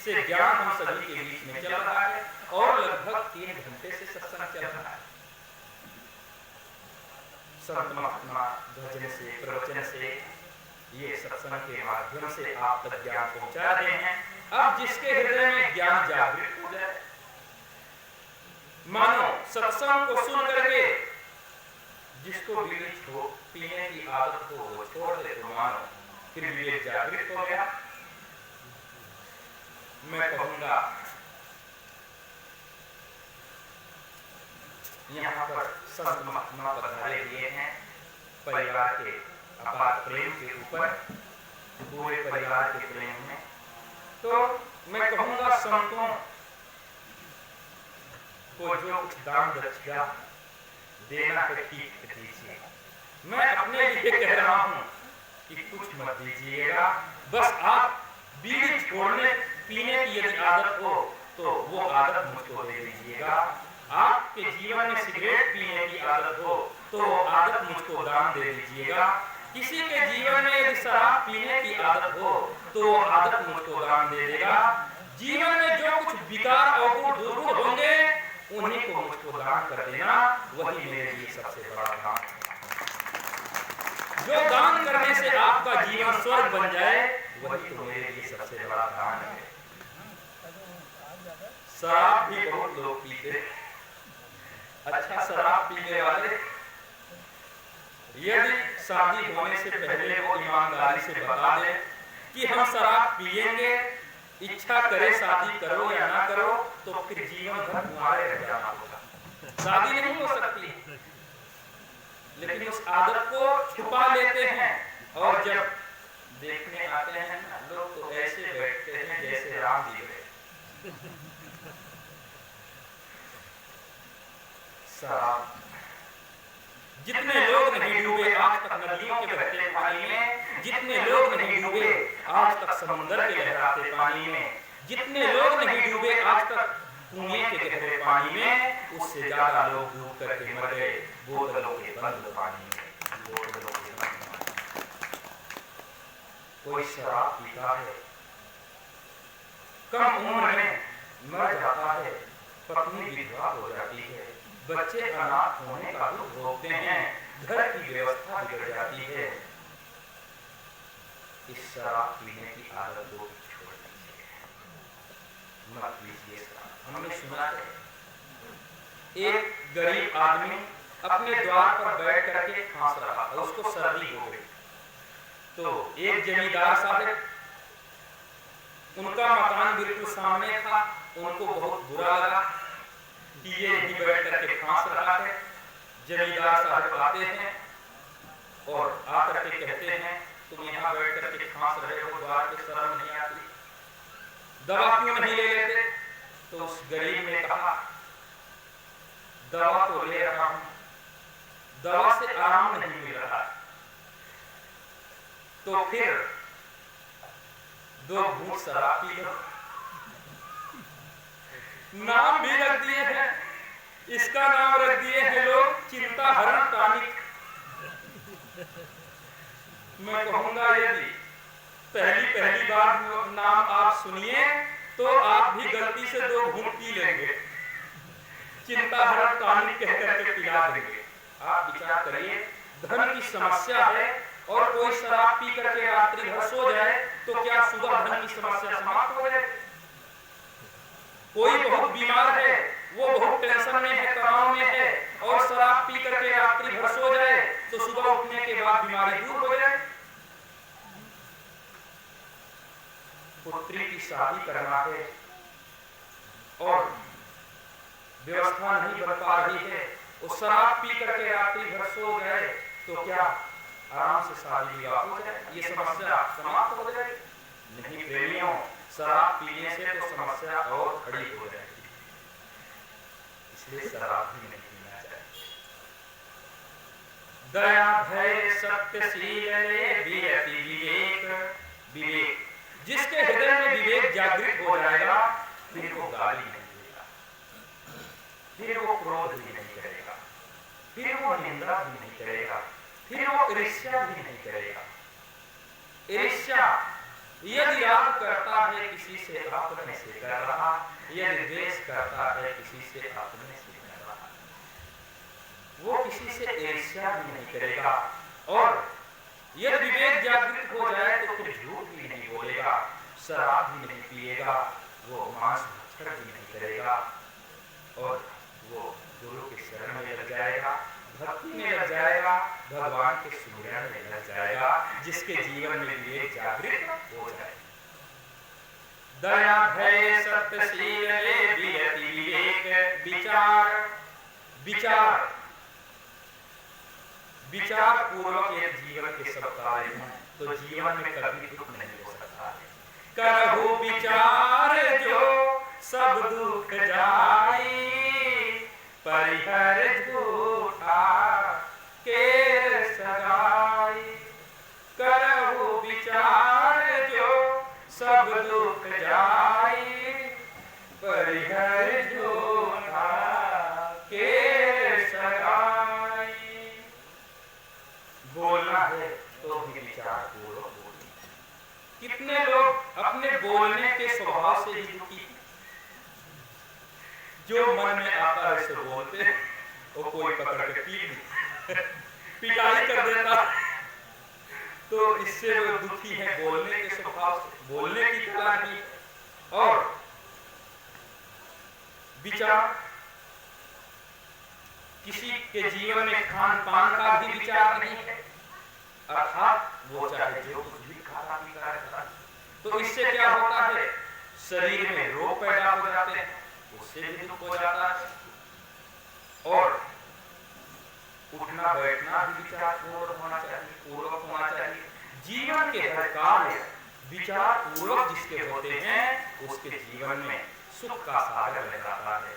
से ज्ञान हम सभी के बीच में चल रहा है और लगभग 3 घंटे से सत्संग चल रहा है। संत महात्मा भजन से प्रवचन से ये सत्संग के माध्यम से आप तक ज्ञान पहुंचा रहे हैं। अब जिसके हृदय में ज्ञान जागृत हो जाए, मानो सत्संग को सुन करके जिसको बीड़ी पीने की आदत हो वो छोड़ दे, तो मानो फिर विवेक जागृत हो गया। मैं कहूंगा यहाँ पर संत महात्मा पधारे हुए हैं परिवार के अपार प्रेम के ऊपर, पूरे परिवार के प्रेम में। तो मैं कहूंगा संतों को जो कुछ दान दक्षिणा देना है ठीक दीजिए। मैं अपने लिए कह रहा हूं कि कुछ मत दीजिएगा। बस आप बीड़ी छोड़ने पीने की यदि आदत हो तो वो आदत मुझको दे दीजिएगा। आपके जीवन में सिगरेट पीने की आदत हो तो आदत मुझको दान दे दीजिएगा। किसी के जीवन में यदि शराब पीने की आदत हो तो आदत मुझको दान दे देगा। जीवन में जो कुछ विकार और दुर्गुण होंगे उन्हीं को मुझको दान कर देना, वही मेरे लिए सबसे बड़ा दान है। जो दान करने से आपका जीवन स्वर्ग बन जाए वही तो मेरे लिए सबसे बड़ा दान है। शराब भी बहुत लोग पीते, अच्छा शराब पीने वाले यदि शादी होने से पहले वो ईमानदारी से बता दे कि हम शराब पिएंगे, इच्छा करे शादी करो या ना करो, तो फिर जीवन भर कुंवारे रह जाना होगा, शादी नहीं हो सकती। लेकिन उस आदत को छुपा लेते हैं और जब देखने आते हैं लोग तो ऐसे बैठते हैं जैसे राम जी बैठे। शराब जितने लोग नहीं डूबे आज तक नदियों के बहते पानी में, जितने लोग नहीं डूबे आज तक समुद्र के लहराते पानी में, जितने लोग नहीं डूबे आज तक कुएं के गहरे पानी में, उससे ज्यादा लोग डूब करके मर गए बोतलों के बंद पानी में। बोतलों के बंद कोई शराब पीता है, कम उम्र में मर जाता है, पत्नी विधवा हो जाती है, बच्चे अनाथ होने का दुख भोगते हैं, घर की व्यवस्था बिगड़ जाती है। इस शराब पीने की आदत को छोड़ दीजिए, मत लीजिए शराब। हमने सुना है एक गरीब आदमी अपने द्वार पर बैठ करके खांस रहा था, उसको सर्दी हो गई। तो एक जमींदार साहब, उनका मकान बिल्कुल सामने था, उनको बहुत बुरा लगा कि ये यहीं बैठ करके खांस रहा है। जमींदार साहब आते हैं और आकर के कहते हैं तुम यहाँ बैठ करके खांस रहे हो, द्वार पे शर्म नहीं आती, दवा क्यों नहीं ले लेते? तो उस गरीब ने कहा दवा तो ले रहा हूं, दवा से आराम नहीं मिल रहा। तो फिर 2 घूंट शराब पी लो। नाम भी रख दिए हैं, इसका नाम रख दिए हैं लोग चिंता हरण टॉनिक। मैं कहूंगा यदि पहली बार नाम आप सुनिए तो आप भी गलती से 2 घूंट पी लेंगे, चिंता हरण टॉनिक कह करके पिला देंगे। आप विचार करिए, धन की समस्या है और कोई शराब पी करके रात्रि भर सो जाए तो क्या सुबह धन की समस्या समाप्त हो जाए? कोई बहुत बीमार है, वो बहुत टेंशन में है, तनाव में है और शराब पी करके रात्रि भर सो जाए तो सुबह उठने के बाद बीमारी दूर हो जाए। पुत्री की शादी करना है और व्यवस्था नहीं बन पा रही है, वो शराब पी करके रात्रि भर सो जाए तो क्या आराम से शादी विवाह हो जाए, ये समस्या समाप्त हो जाए? नहीं प्रेमियों, शराब पीने से तो समस्या और खड़ी हो जाएगी, इसलिए शराब भी नहीं पीना चाहिए। दया भय सत्यशील वियति विवेक। विवेक, जिसके हृदय में विवेक जागृत हो जाएगा फिर वो गाली नहीं देगा, फिर वो क्रोध भी नहीं करेगा, फिर वो निंदा भी नहीं करेगा, फिर वो ईर्ष्या भी नहीं करेगा। ईर्ष्या यदि राग करता है किसी से अपने से कर रहा, यदि द्वेष करता है किसी से अपने से कर रहा, वो किसी से ईर्ष्या भी नहीं करेगा। और यदि विवेक जागृत हो जाए तो फिर झूठ भी नहीं बोलेगा, शराब भी नहीं पिएगा, वो मांस भक्षण भी नहीं करेगा और वो गुरु के शरण में लग जाएगा, भक्ति में लग जाएगा, भगवान के सुमिरन में लग जाएगा, जिसके जीवन में विवेक जागृत हो जाए। दया भय सत्यशील वियति विवेक। विचार, विचार विचार पूर्वक एक जीवन के सब कार्य हैं तो जीवन में कभी दुख नहीं हो सकता है। करहु विचार जो सब दुख जाई, परिहर झूठा के सगाई। करहु विचार जो सब दुख जाई, परिहर झूठा के सगाई। बोलना है तो भी विचार पूर्वक बोलिए। कितने लोग अपने बोलने के स्वभाव से ही दुखी, जो मन में आता है सो बोलते हैं, वो कोई पकड़ के पिटाई कर देता, तो इससे वो दुखी है बोलने के स्वभाव से, बोलने की कला की। और विचार, किसी के जीवन में खान पान का भी विचार नहीं है, अर्थात वो चाहे जो कुछ भी खाता पीता रहता है, तो इससे क्या होता है, शरीर में रोग पैदा हो जाते हैं, उससे भी दुख हो जाता है। और उठना बैठना भी विचार पूर्वक होना चाहिए। जीवन के हर कार्य विचार पूर्वक जिसके होते हैं उसके जीवन में सुख का सागर लहराता है।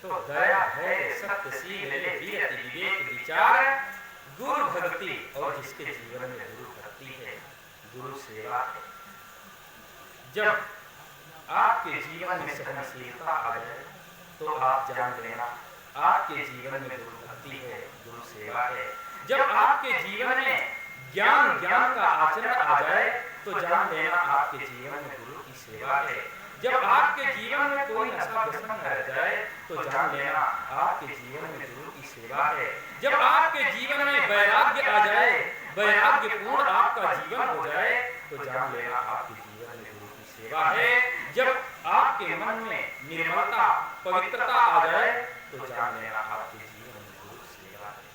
तो दया है सत्यशील वियति विवेक विचार, गुरु भक्ति, और जिसके जीवन में गुरु भक्ति है, गुरु सेवा है। जब आपके जीवन में सहनशीलता आ जाए तो आप जान लेना आपके जीवन में गुरु भक्ति है, गुरु सेवा है। जब आपके जीवन में ज्ञान का आचरण आ जाए तो जान लेना आपके जीवन में गुरु की सेवा है। जब आपके जीवन में कोई नशा व्यसन न रह जाए तो जान लेना आपके जीवन में गुरु की सेवा है। जब आपके जीवन में वैराग्य आ जाए, वैराग्यपूर्ण आपका जीवन हो जाए तो जान लेना आपके जीवन में गुरु की सेवा है। जब आपके मन में निर्मलता पवित्रता आ जाए तो जान लेना आपके जीवन में गुरु सेवा है।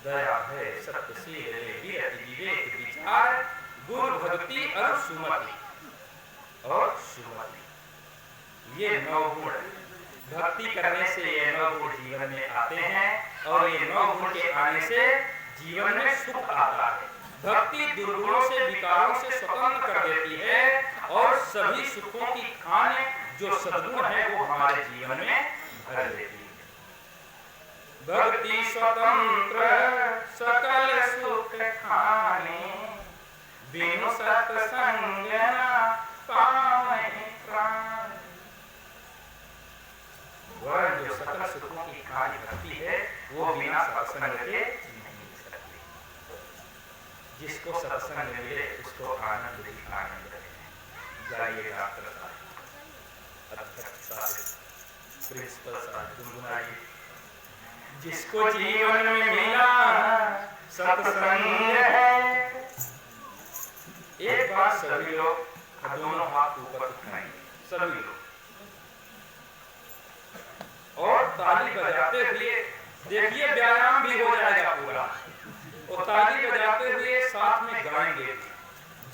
दया है सत्यशील वियति विवेक विचार, गुरु भक्ति और सुमति। और सुमति, ये 9 गुण, भक्ति करने से ये 9 गुण जीवन में आते हैं और ये 9 गुण के आने से जीवन में सुख आता है। भक्ति दुर्गुणों से विकारों से स्वतंत्र कर देती है और सभी सुखों की खान जो सद्गुण है वो हमारे जीवन में भर देती है। भक्ति स्वतंत्र सकल सुख खाने, बिनु सत्संग न पावै प्राण। वह जो सकल सुखों की खानी भक्ति है वो बिना सत्संग के नहीं मिल सकती। जिसको सत्संग मिले उसको आनंद ही आनंद है। जाइए डॉक्टर साहब, अध्यक्ष साहब, प्रिंसिपल साहब, गुनगुनाइए। जिसको जीवन में मिला सत्संग है, एक बार सभी लोग दोनों हाथ ऊपर उठाएंगे, सभी लोग, और ताली बजाते हुए, देखिए व्यायाम भी हो जाएगा पूरा, और ताली बजाते हुए साथ में गाएंगे।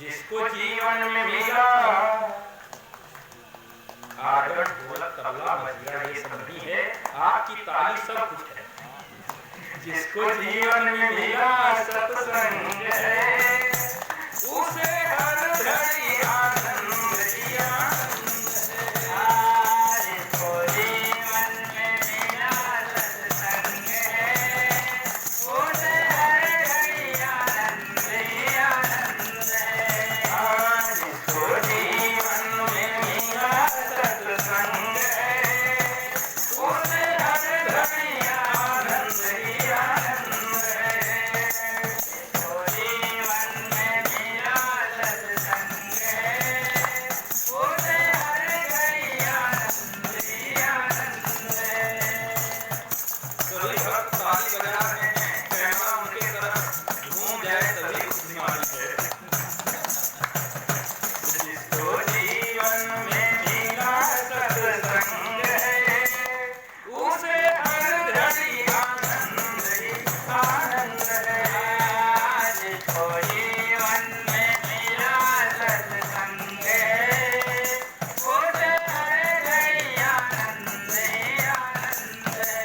जिसको जीवन में मिला, आर्गन, ढोलक, तबला, मजीरा ये सब नहीं है, आपकी ताली सब कुछ है। जिसको जीवन में मिला सत्संग है, उसे हर घड़ी आनंद ही आनंद है। जिसको जीवन में मिला सत्संग है, उसे हर घड़ी आनंद ही आनंद है। जिसको जीवन में मिला सत्संग है, उसे हर घड़ी आनंद ही आनंद है। जिसको जीवन में मिला सत्संग है, उसे हर घड़ी आनंद ही आनंद है। सभी भक्त ताली बजा रहे हैं, कैमरा उनके तरफ घूम जाए तभी खुशी वाली है। जिसको जीवन में मिला सत्संग है, उसे हर घड़ी आनंद ही आनंद है। जिसको जीवन में मिला सत्संग है, उसे हर घड़ी आनंद ही आनंद है।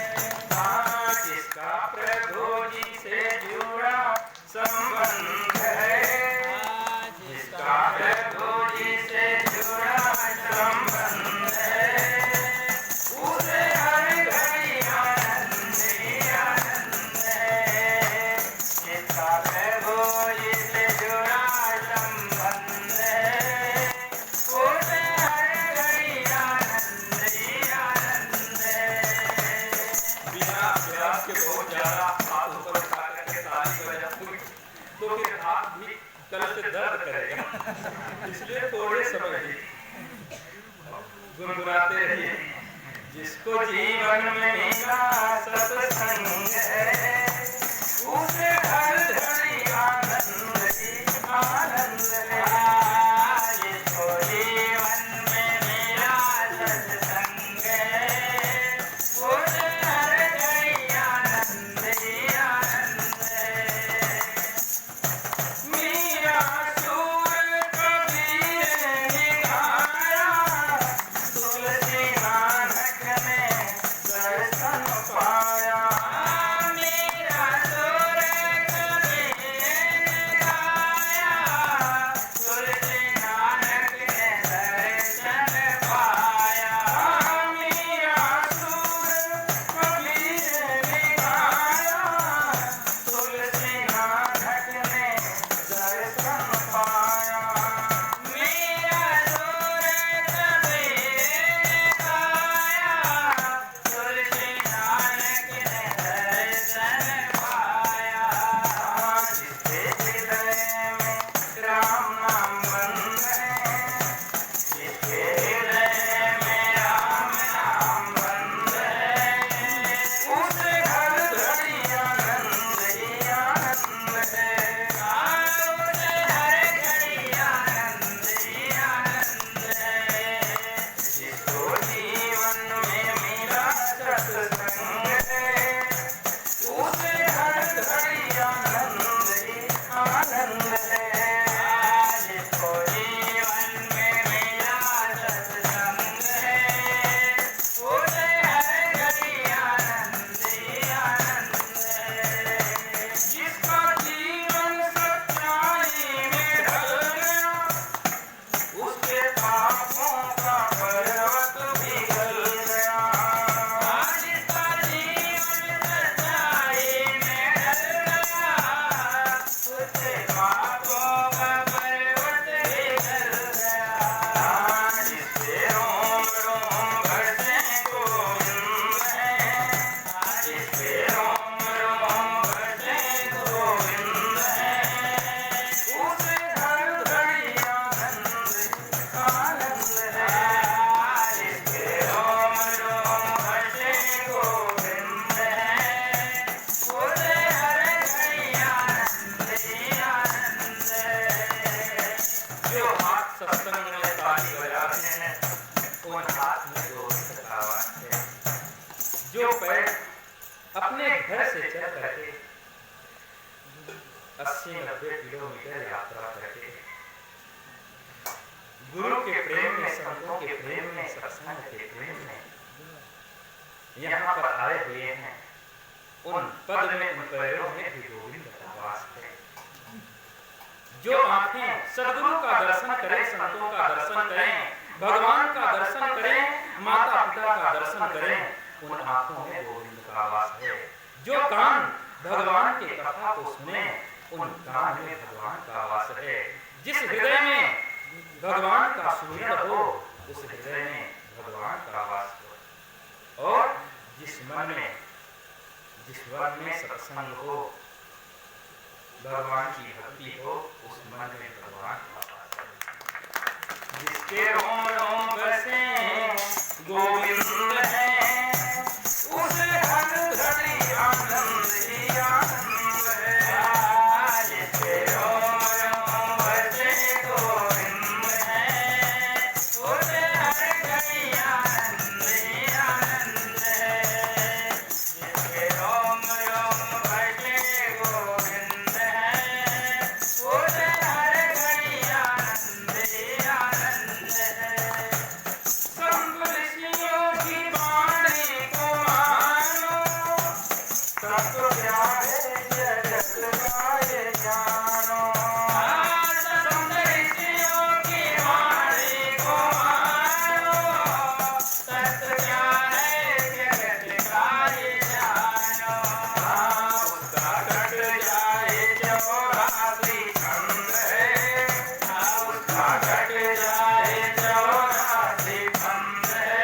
जिसका प्रभु जी से जुड़ा संबंध है, जिसका प्रभु जी से जुड़ा संबंध है, उसे हर घड़ी आनंद ही आनंद है। जिसका प्रभु जी से जुड़ा संबंध है, उसे हर घड़ी आनंद ही आनंद है। बिना अभ्यास के बहुत ज्यादा हाथ ऊपर उठा करके ताली बजाओगे तो फिर हाथ भी कल से दर्द करेगा, इसलिए थोड़े समय ही गुनगुनाते रहिए। जिसको जीवन में मिला सत्संग है, उसे हर घड़ी आनंद ही आनंद है। जिसको जीवन में मिला सत्संग है, उसे हर घड़ी आनंद ही आनंद है। मीरा सूर कबीर ने गाया, तुलसी नानक ने दर्शन पाया। ताली बजाते हैं, उन हाथ में गोविंद का वास है। जो पैर अपने घर से चल करके 80-90 किलोमीटर यात्रा करके गुरु के प्रेम में, संतों के प्रेम में, सत्संग के प्रेम में यहाँ पर आए हुए हैं, उन पद में, उन पैरों में भी गोविंद का वास है। जो आंखें सद्गुरु का दर्शन करें, संतों का दर्शन करें, भगवान का दर्शन करें, माता पिता का दर्शन करें, उन आंखों में गोविंद का वास है। जो कान भगवान के कथा को सुने, उन कान में भगवान का वास है। जिस हृदय में भगवान का सुमिरन हो, उस हृदय में भगवान का वास हो। और जिस मन में सत्संग हो, भगवान की भक्ति हो, उस मन में भगवान का वास है। जिसके रोम रोम बसे गोविंद है, उस हर घड़ी आनंद ही आनंद है। जिसके रोम रोम बसे गोविंद है, उस हर घड़ी आनंद ही आनंद है। जिसके रोम रोम बसे गोविंद है, उस हर घड़ी आनंद ही आनंद है। संत ऋषियों की वाणी को मानो, तत्व प्यारे जगत का ये जानो। संत ऋषियों की वाणी को मानो, तत्व प्यारे जगत का ये जानो। उसका कट जाए 84 खंड है, उसका कट जाए 84 खंड है।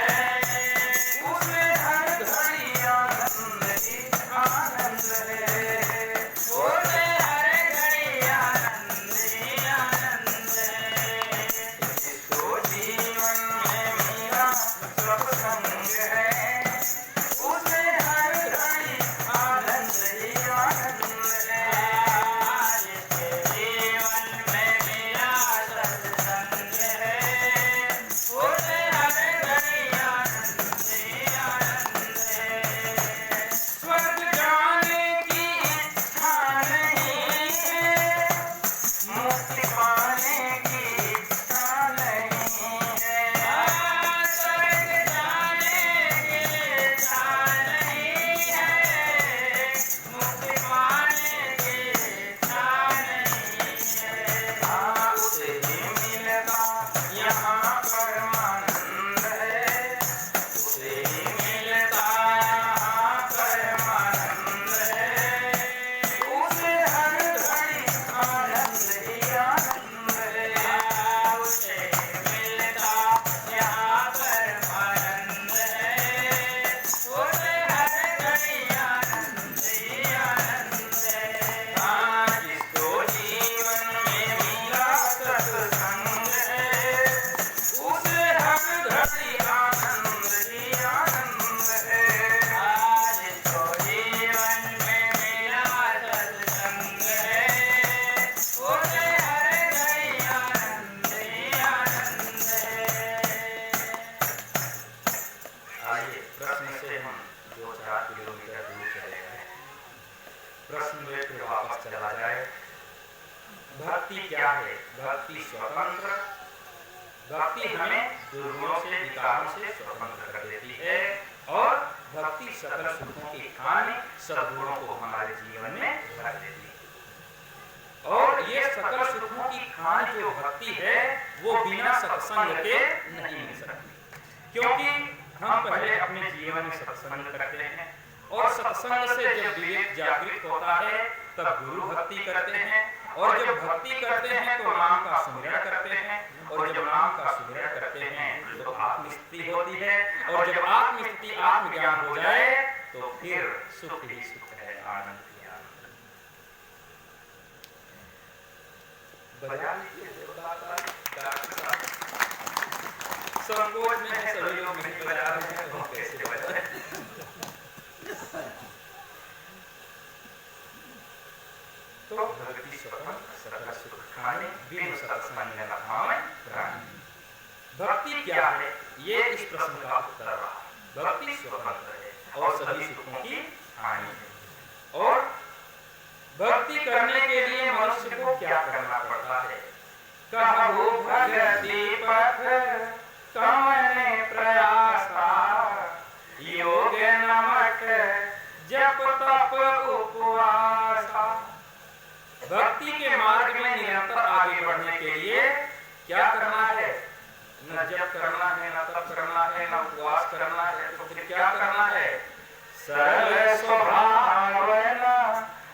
उसमें हर घड़ी आनंद ही आनंद है, उसमें हर घड़ी आनंद ही आनंद है। जिसको जीवन में मिला सत्संग है, उसमें हर घड़ी आनंद ही आनंद है। जिसके जीवन में मिला सत्संग है, उसमें हर घड़ी आनंद ही आनंद है। स्वर्ग जाने की इच्छा नहीं है, मुक्ति पाने की इच्छा नहीं है। स्वर्ग जाने की इच्छा नहीं है, मुक्ति पाने की इच्छा नहीं है। उसे ही मिलता यहाँ परमानंद है, उसे ही मिलता यहाँ परमानंद है। उसे हर घड़ी आनंद ही आनंद है, उसे मिलता यहाँ परमानंद है। उसे हर घड़ी आनंद ही आनंद है। जिसको जीवन में मिला सत्संग है, उसे हर घड़ी आनंद ही आनंद है। जिसको जीवन में मिला सत्संग है, उसे हर घड़ी आनंद ही आनंद है। आइए प्रश्न से हम 2-4 किलोमीटर दूर चले गए। प्रश्न में फिर वापस चला जाए। भक्ति क्या है? भक्ति स्वतंत्र, भक्ति हमें दुर्गुणों से, विकारों से स्वतंत्र कर देती है। और भक्ति सकल सुखों की खान सद्गुणों को हमारे जीवन में भर देती है। और ये सकल सुखों की खान जो भक्ति है, वो बिना सत्संग के नहीं मिल सकती। क्योंकि हम पहले अपने जीवन में सत्संग करते हैं, और सत्संग से जब विवेक जागृत होता है, तब गुरु भक्ति करते हैं। और जब भक्ति करते हैं तो नाम का सुमिरन करते हैं, और जब नाम का सुमिरन करते हैं तो आत्मस्थिति होती है। और जब आत्मस्थिति, आत्मज्ञान हो जाए तो फिर सुख ही सुख है, आनंद ही आनंद। बजा लीजिए संकोच में है, सभी लोग नहीं बजा रहे हैं, तो हम कैसे बजाएं? तो भक्ति स्वतंत्र, सकल सुख खाने, बिनु सत्संग न भावे प्राणी। क्या है, ये इस प्रश्न का उत्तर रहा। भक्ति स्वतंत्र है और सभी सुखों की हानि है। और भक्ति करने के लिए मनुष्य को क्या करना पड़ता है? कहु भगति पथ कमने प्रयासा, योग नमक जप तप उपवासा। भक्ति के मार्ग में निरंतर आगे बढ़ने के लिए क्या करना है? न जप करना है, न तप करना है, न उपवास करना है, तो फिर क्या करना है? सरल स्वभाव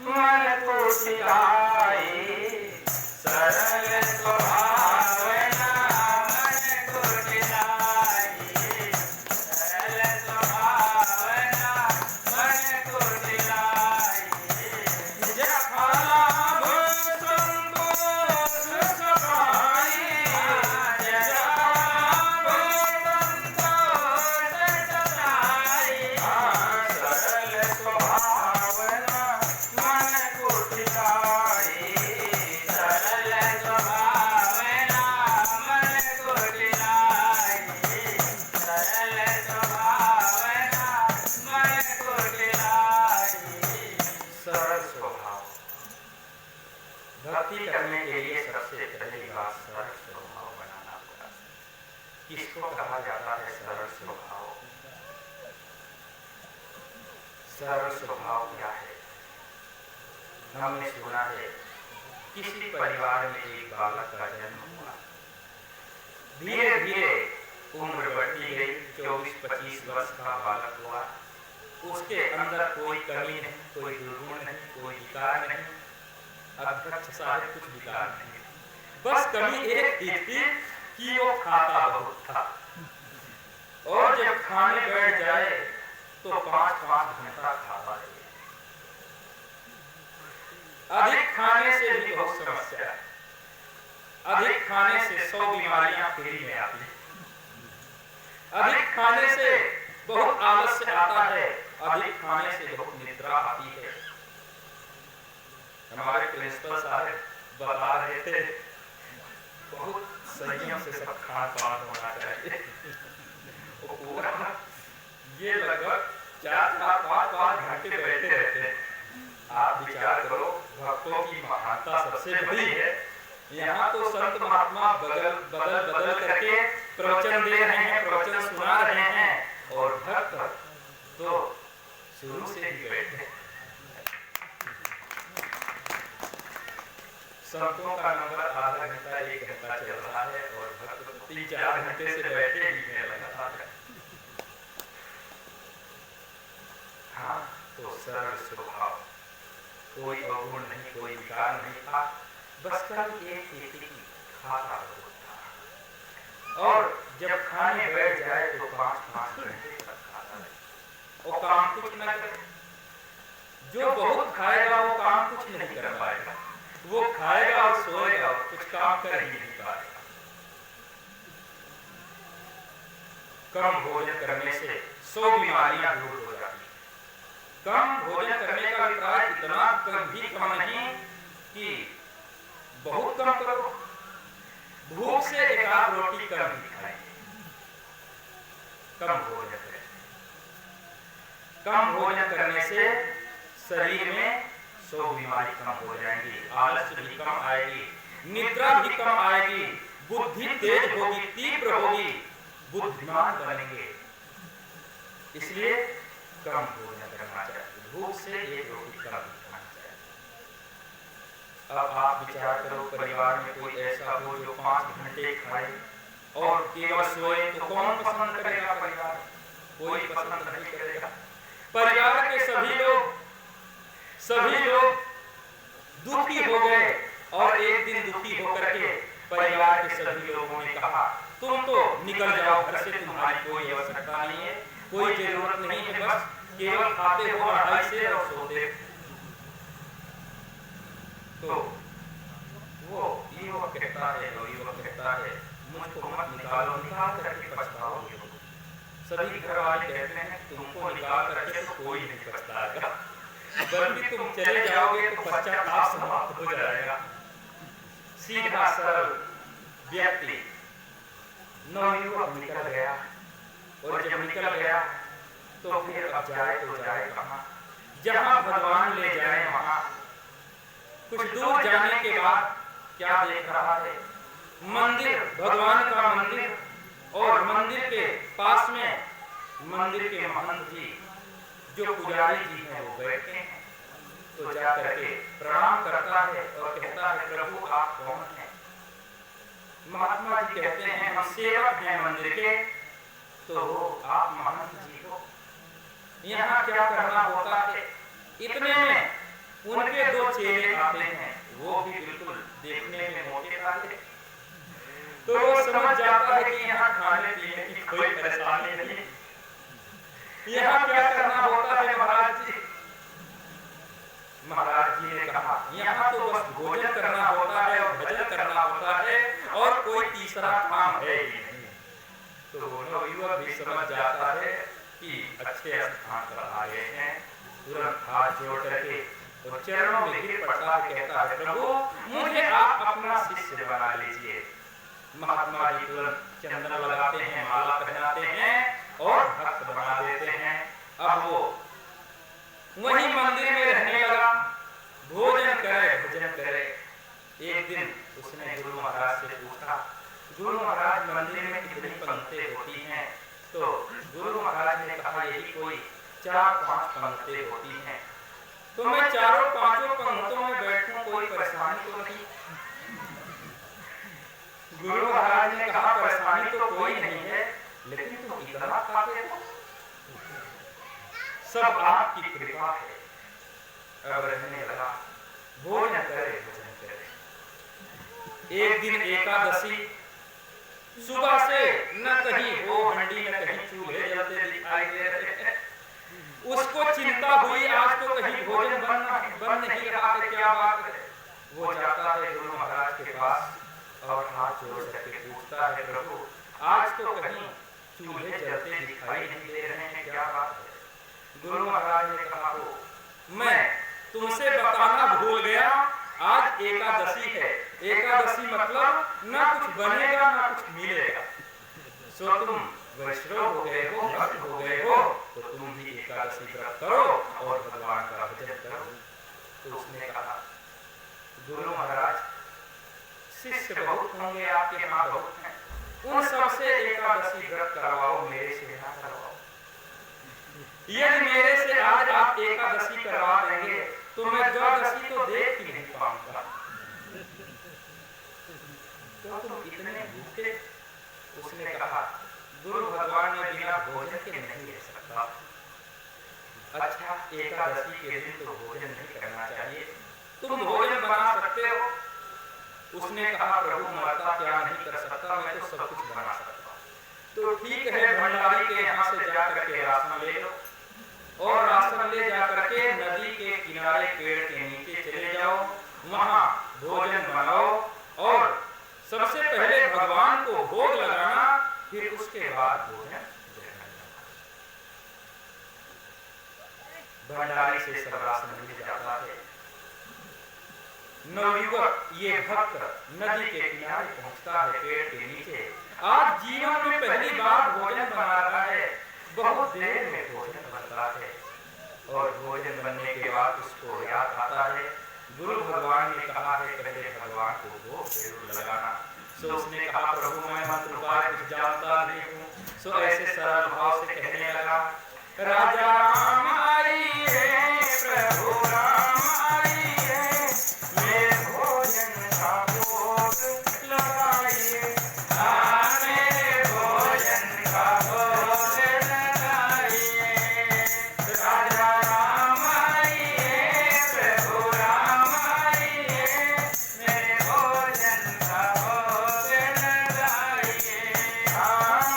मन को सिखाए, सरल स्वभाव मन को सिखाए, सरल स्वभाव मन को सिखाए। जहाँ लाभ संतोष सहाय, भक्ति करने के लिए सबसे पहली बात सरल स्वभाव बनाना होगा। किसको कहा जाता है सरल स्वभाव? सरल स्वभाव क्या है? हमने सुना है किसी परिवार में एक बालक का जन्म हुआ, धीरे धीरे उम्र बढ़ती गई, 24-25 वर्ष का बालक हुआ। उसके अंदर कोई कमी नहीं, कोई दुर्गुण नहीं, कोई विकार नहीं, अध्यक्ष साहब कुछ विकार नहीं, बस कमी एक ही थी कि वो खाता बहुत था और जब खाने बैठ जाए तो 5-5 घंटा खाता रहे। अधिक खाने से भी बहुत समस्या है, अधिक खाने से 100 बीमारियां फ्री में आती है, अधिक खाने से बहुत आलस्य आता है, अधिक खाने से बहुत निद्रा आती है। हमारे प्रिंसिपल साहब बता रहे थे बहुत संयम से सब खान पान होना चाहिए। वो पूरा ये लगभग 4-5 घंटे बैठे रहते हैं। आप विचार करो, भक्तों की महानता सबसे बड़ी है। यहाँ तो संत महात्मा बदल करके प्रवचन दे रहे हैं, प्रवचन सुना रहे हैं, और भक्त तो शुरू से ही बैठे। संतों का नंबर आधा घंटा 1 घंटा चल रहा है और भक्त 3-4 घंटे से बैठे ही में लगा है। हाँ, तो सरल स्वभाव, कोई अवगुण नहीं, कोई विकार नहीं था, बस कल एक खेती खाता था और जब खाने बैठ जाए तो 5-5 घंटे तक खाता रहे और काम कुछ न करे। जो बहुत खाएगा वो काम कुछ नहीं कर पाएगा, वो खाएगा और सोएगा और कुछ काम कर ही नहीं पाएगा। कम भोजन करने से 100 बीमारियां दूर हो जाती हैं। कम भोजन करने का अभिप्राय इतना भी कम नहीं कि बहुत कम करो, भूख से 1-8 रोटी कम ही खाएं, कम भोजन करें। कम भोजन करने से शरीर में 100 बीमारी कम हो जाएंगी, आलस्य भी कम आएगी, निद्रा भी कम आएगी, बुद्धि तेज होगी, तीव्र होगी, बुद्धिमान बनेंगे। इसलिए कम भोजन करना चाहिए, भूख से 1 रोटी कम खाना चाहिए। अब आप विचार करो, परिवार में कोई ऐसा हो जो 5 घंटे खाए और केवल सोए, तो कौन पसंद करेगा? परिवार कोई पसंद नहीं करेगा। परिवार के सभी लोग दुखी हो गए और एक दिन दुखी होकर के परिवार के सभी लोगों ने कहा, तुम तो निकल जाओ घर से, तुम्हारी कोई आवश्यकता नहीं है, कोई जरूरत नहीं है, बस केवल खाते हो 2.5 से और सोते। तो वो युवक कहता है मुझको मत निकालो, निकाल करके पछताओगे। सभी घर वाले कहते हैं तुमको निकाल करके तो कोई नहीं पछताएगा, बल्कि तुम चले जाओगे तो पश्चाताप समाप्त हो जाएगा। सीधा सरल व्यक्ति नवयुवक निकल गया, और जब निकल गया तो फिर अब जाए तो जाए कहाँ? जहाँ भगवान ले जाए वहाँ। कुछ दूर जाने के बाद क्या देख रहा है? मंदिर, भगवान का मंदिर, और मंदिर के पास में मंदिर के महंत जी जो पुजारी जी हैं वो बैठे हैं। तो जा करके प्रणाम करता है और कहता है, प्रभु आप कौन हैं? महात्मा जी कहते हैं, हम सेवक हैं मंदिर के। तो आप महंत जी हो, यहाँ क्या करना होता है? इतने में उनके दो चेले आते हैं, वो भी बिल्कुल देखने में मोटे ताजे। तो वो समझ जाता है कि यहाँ खाने पीने की कोई परेशानी नहीं, यहाँ क्या करना होता है महाराज जी? महाराज जी ने कहा, यहाँ तो बस भोजन करना होता है और भजन करना होता है, और कोई तीसरा काम है ही नहीं। तो दोनों युवक भी समझ जाता है कि अच्छे स्थान पर आ गए हैं। तुरंत हाथ जोड़ करके और चरणों में गिर पड़ता है, कहता है, प्रभु मुझे आप अपना शिष्य बना लीजिए। महात्मा जी तुरंत चंदन लगाते हैं, माला पहनाते हैं और भक्त बना देते हैं। अब वो वही मंदिर में रहने लगा, भोजन करे भजन करे। एक दिन उसने गुरु महाराज से पूछा, गुरु महाराज मंदिर में कितनी पंक्तियां होती हैं? तो गुरु महाराज ने कहा, यही कोई 4-5 पंक्तियां होती हैं। तो मैं 4-5 पंक्तियों में बैठूं, कोई परेशानी तो नहीं? गुरु महाराज ने कहा, परेशानी तो कोई नहीं है, लेकिन तुम इतना खाते हो, सब आपकी कृपा है। अब रहने लगा, भोजन करे भजन करे। एक दिन एकादशी, सुबह से न कहीं वो हंडी न कहीं चूल्हे जलते दिखाई दे रहे हैं। उसको चिंता हुई, आज तो कहीं भोजन बन नहीं रहा है, क्या बात है? वो जाता है गुरु महाराज के पास और हाथ जोड़ करके पूछता है, प्रभु आज तो कहीं चूल्हे जलते दिखाई नहीं दे रहे हैं, क्या बात है? गुरु महाराज ने कहा, मैं तुमसे बताना भूल गया, आज एकादशी है। एकादशी मतलब न कुछ बनेगा न कुछ मिलेगा। सो तुम वैष्णव हो गए हो, भक्त हो गए हो, तो तुम भी एकादशी व्रत करो और भगवान का भजन करो। तो उसने कहा, गुरु महाराज शिष्य बहुत होंगे आपके, यहाँ बहुत हैं, उन सबसे एकादशी व्रत करवाओ, मेरे से ना करवाओ। यदि मेरे से आज आप एकादशी करवा देंगे तो मैं द्वादशी तो देख ही नहीं पाऊंगा। तो तुम इतने भूखे? उसने कहा, गुरु भगवान ने बिना भोजन के नहीं रह सकता। अच्छा, एकादशी के दिन तो भोजन नहीं करना चाहिए, तुम भोजन बना सकते हो? उसने कहा, प्रभु मरता क्या नहीं कर सकता, मैं तो सब कुछ बना सकता। तो ठीक है, भंडारी के यहाँ से जा करके राशन ले लो, और राशन ले जा करके नदी के किनारे पेड़ के नीचे चले जाओ, वहां भोजन बनाओ और सबसे पहले भगवान को भोग लगाना, फिर उसके बाद भोजन भंडारी से सब राशन मिल जाता है। नवयुवक ये भक्त नदी के किनारे पहुंचता है, पेड़ के नीचे। आज जीवन में पहली बार भोजन बना रहा है, बहुत देर में भोजन बनता है, और भोजन बनने के बाद उसको याद आता है, गुरु भगवान ने कहा है पहले भगवान को भोग जरूर लगाना। सो उसने कहा, प्रभु मैं मंत्र उपाय कुछ जानता नहीं हूँ। सो ऐसे सरल भाव से कहने लगा, राजा राम आइए, प्रभु राम आइए, मेरे भोजन का भोग लगाइए, मेरे भोजन का भोग लगाइए। राजा राम आइए, प्रभु राम आइए, मेरे भोजन का भोग लगाइए,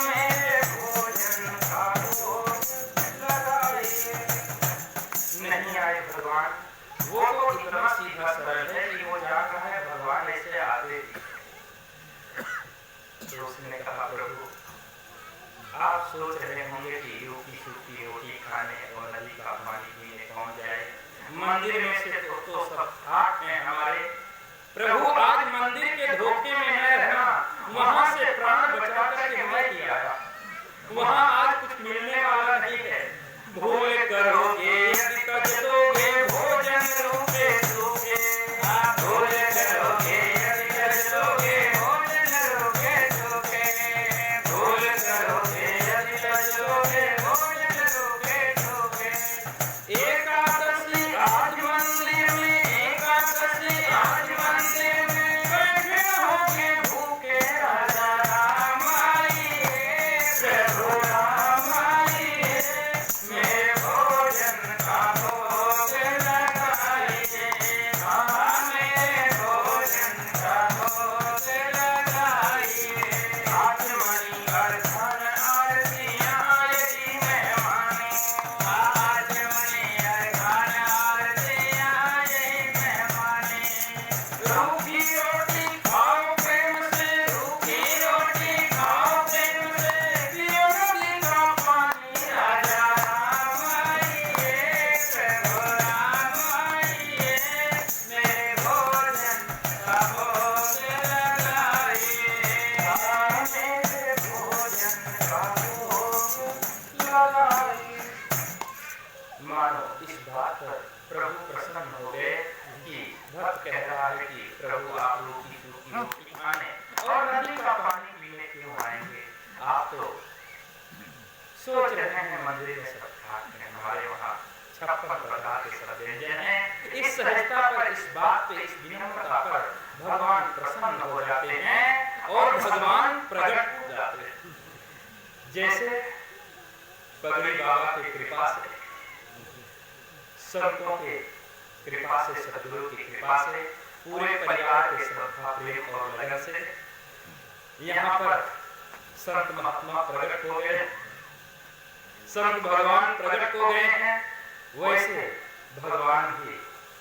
मेरे भोजन का भोग लगाइए। नहीं आए भगवान, वो तो इतना सीधा सरल है कि वो जान रहा है भगवान ऐसे आते ही। तो उसने कहा, प्रभु आप सोच रहे होंगे कि रूखी सूखी रोटी खाने और नदी का पानी पीने कौन जाए, मंदिर में से तो सब हाथ हैं हमारे। प्रभु आज मंदिर के धोखे में न रहना, वहां से प्राण बचा करके सोच रहे हैं मंदिर में सब खाते हैं, हमारे वहाँ 56 प्रकार के सब व्यंजन हैं। इस सहजता पर, इस बात पे, इस विनम्रता पर भगवान प्रसन्न हो जाते हैं और भगवान प्रकट हो जाते हैं। जैसे पगड़ी बाबा की कृपा से, संतों के कृपा से, सदगुरु की कृपा से, पूरे परिवार के श्रद्धा, प्रेम और लगन से यहाँ पर संत महात्मा प्रकट हो गए, संत भगवान प्रकट हो गए हैं। वैसे भगवान भी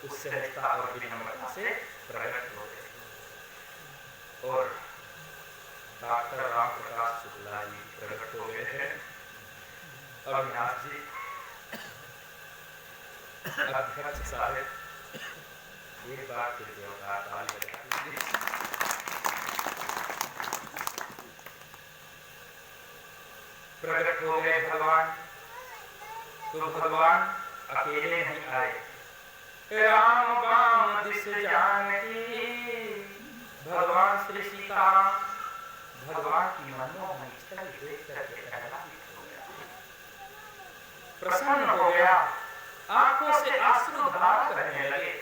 उस सहजता और विनम्रता से प्रकट हो गए। और डॉक्टर राम प्रकाश शुक्ला जी प्रकट हो गए हैं। अविनाश जी अध्यक्ष साहब, एक बार फिर जोरदार ताली बजा दीजिए। प्रकट हो गए भगवान। तो भगवान अकेले नहीं आए, राम बाम दिस जानकी, भगवान श्री सीताराम भगवान की मनमोहन छवि देख करके आह्लादित हो गया, प्रसन्न हो गया, आंखों से आंसू धारा करने लगे,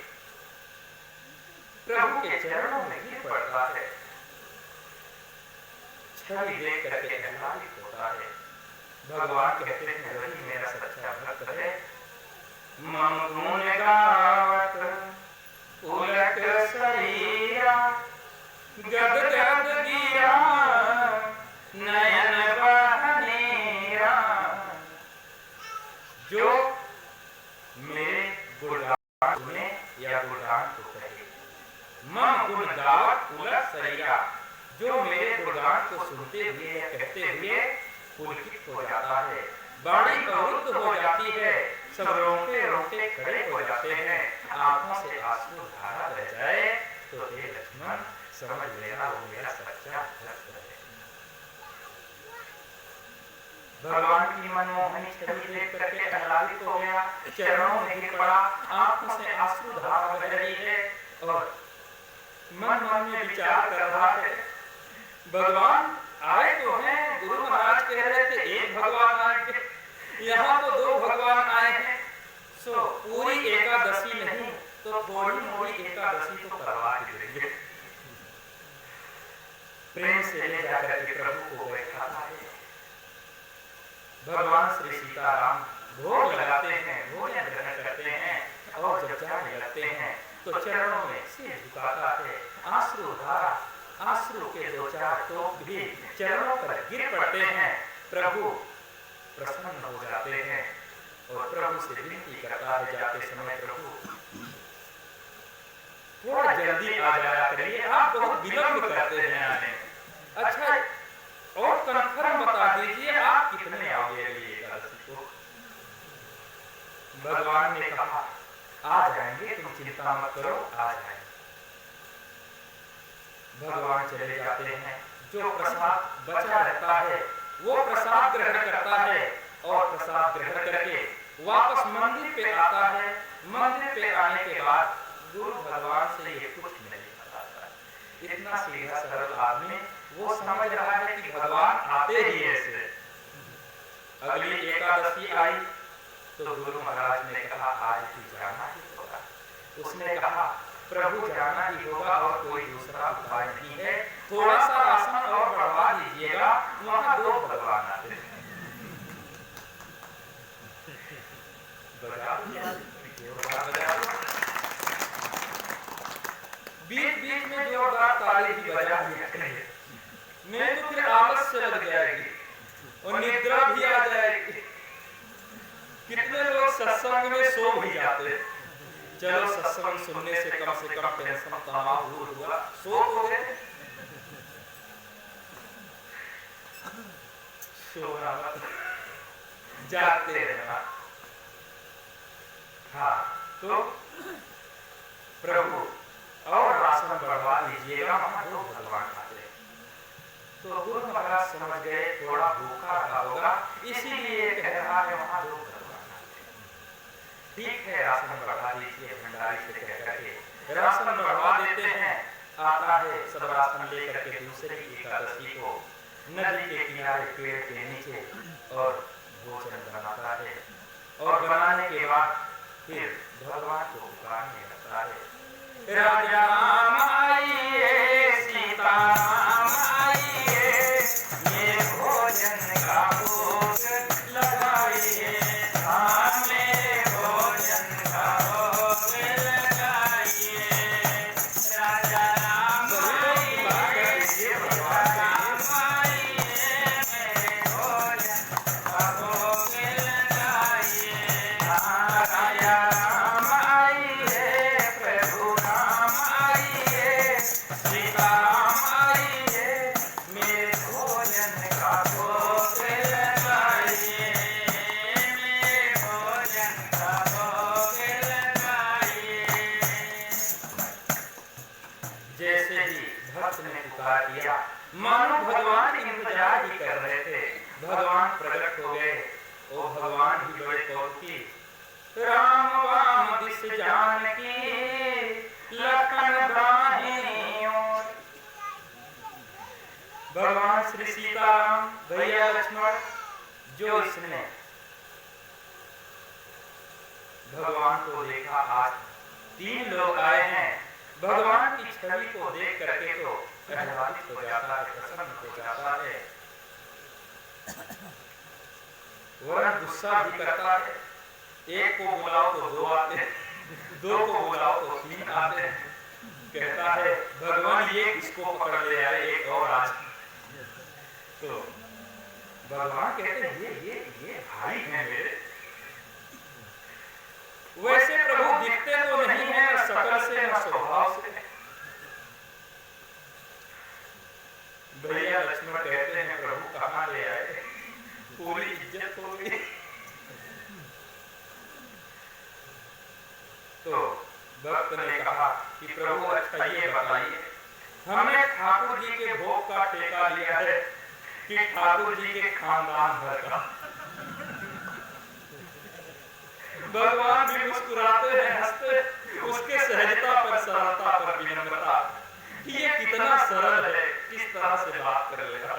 प्रभु के चरणों में गिर पड़ता है, छवि देख करके आह्लादित होता है। भगवान कहते हैं वही मेरा सच्चा भक्त है। मम गुण गावत उलट शरीरा, गद गद दिया नयन बहनेरा, जो मेरे गुणगान सुने या गुणगान को कहे। मम गुण गावत उलट शरीरा, जो मेरे गुणगान को सुनते हुए या कहते हुए पुलकित हो जाता है, बाड़ी अवरुद्ध हो जाती है, सब रोंगटे रोंगटे खड़े हो जाते हैं, आंखों से आंसू धारा बह जाए, तो हे लक्ष्मण समझ लेना वो मेरा सच्चा भक्त है। भगवान की मनमोहनी छवि देख करके आह्लादित हो गया, चरणों में गिर पड़ा, आंखों से आंसू धारा बह रही है और मन मन में विचार कर रहा है, भगवान आए तो हैं, गुरु महाराज कह रहे थे एक भगवान आए, यहाँ तो दो भगवान आए हैं, सो पूरी एकादशी नहीं तो थोड़ी मोड़ी एकादशी तो करवा के देंगे। प्रेम से ले जाकर के प्रभु को बैठाता है। भगवान श्री सीताराम भोग लगाते हैं, भोजन ग्रहण करते हैं और जब जाने लगते हैं तो चरणों में सिर झुकाता है, आंसू के दो चार टोक भी चरणों पर गिर पड़ते हैं। प्रभु प्रसन्न हो जाते हैं और प्रभु से विनती करता है जाते समय, प्रभु थोड़ा जल्दी आ जाया करिए, आप बहुत विलंब करते हैं आने। अच्छा और कन्फर्म बता दीजिए आप कितने आओगे अगली एकादशी को। भगवान ने कहा आ जाएंगे, तुम चिंता मत करो, आ जाएंगे। भगवान चले जाते हैं, जो प्रसाद बचा रहता है वो प्रसाद ग्रहण करता है और प्रसाद ग्रहण करके वापस मंदिर पे आता है। मंदिर पे आने के बाद गुरु भगवान से ये कुछ नहीं बताता। इतना सीधा सरल आदमी, वो समझ रहा है कि भगवान आते ही ऐसे। अगली एकादशी आई तो गुरु महाराज ने कहा आज भी जाना ही होगा। उसने कहा प्रभु जाना ही होगा और कोई दूसरा उपाय नहीं है, थोड़ा सा राशन और बढ़वा दीजिएगा, वहां दो भगवान आते हैं। बीच बीच में जोरदार ताली भी बजा दिया करें, नहीं तो फिर आलस से लग जाएगी और निद्रा भी आ जाएगी। कितने लोग सत्संग में सो भी जाते हैं। चलो सत्संग सुनने से कम टेंशन तनाव दूर हुआ, सो तो गए। सोना मत, जागते रहना। हाँ तो प्रभु और राशन बढ़वा दीजिएगा, वहां दो भगवान आते हैं। तो गुरु महाराज समझ गए थोड़ा भूखा रहा होगा, इसीलिए कह रहा है वहां दो भगवान आते हैं। ठीक है राशन बढ़वा दीजिए, भंडारी से कह करके राशन बढ़वा देते हैं। आता है सब राशन लेकर के दूसरी एकादशी को नदी के किनारे पेड़ के नीचे और भोजन बनाता है और बनाने के बाद फिर भगवान को पुकारने लगता है, राजा राम आइए, सीता राम आइए, मेरे भोजन का भोग लगाइए, मेरे भोजन का भोग लगाइए, राजा राम आइए, भगवान राम आइए, मेरे भोजन का भोग लगाइए, राजा राम आइए, प्रभु राम आइए, सीता राम आइए, मेरे भोजन का भोग लगाइए, मेरे भोजन का भोग लगाइए। जैसे ही भक्त ने पुकार किया, मानो भगवान इंतजार ही कर रहे थे, भगवान प्रकट हो गए। ओ भगवान भी बड़े कौतुकी, राम वाम दिस जानकी, लखन बाहिनी ओर। भगवान श्री सीताराम, भैया लक्ष्मण, जो इसने भगवान को देखा, आज 3 लोग आए हैं, भगवान की छवि को देख करके तो आह्लादित हो जाता है, प्रसन्न हो जाता है, वरन गुस्सा भी करता है। एक को बुलाओ तो 2 आते हैं, 2 को बुलाओ तो 3 आते हैं। कहता है भगवान ये किसको पकड़ ले आए, एक और आज। तो भगवान कहते हैं ये भाई हैं मेरे। वैसे प्रभु दिखते तो नहीं है, न शकल से न स्वभाव से। भैया लक्ष्मण कहते हैं प्रभु कहाँ ले आए, पूरी इज्जत हो गई। तो भक्त ने कहा कि प्रभु अच्छा ये बताइए, हमने ठाकुर जी के भोग का ठेका लिया है कि ठाकुर जी के खानदान भर का। भगवान भी मुस्कुराते हैं, हंसते, उसके सहजता पर, सरलता पर, विनम्रता, ये कितना सरल है, किस तरह से बात कर लेगा।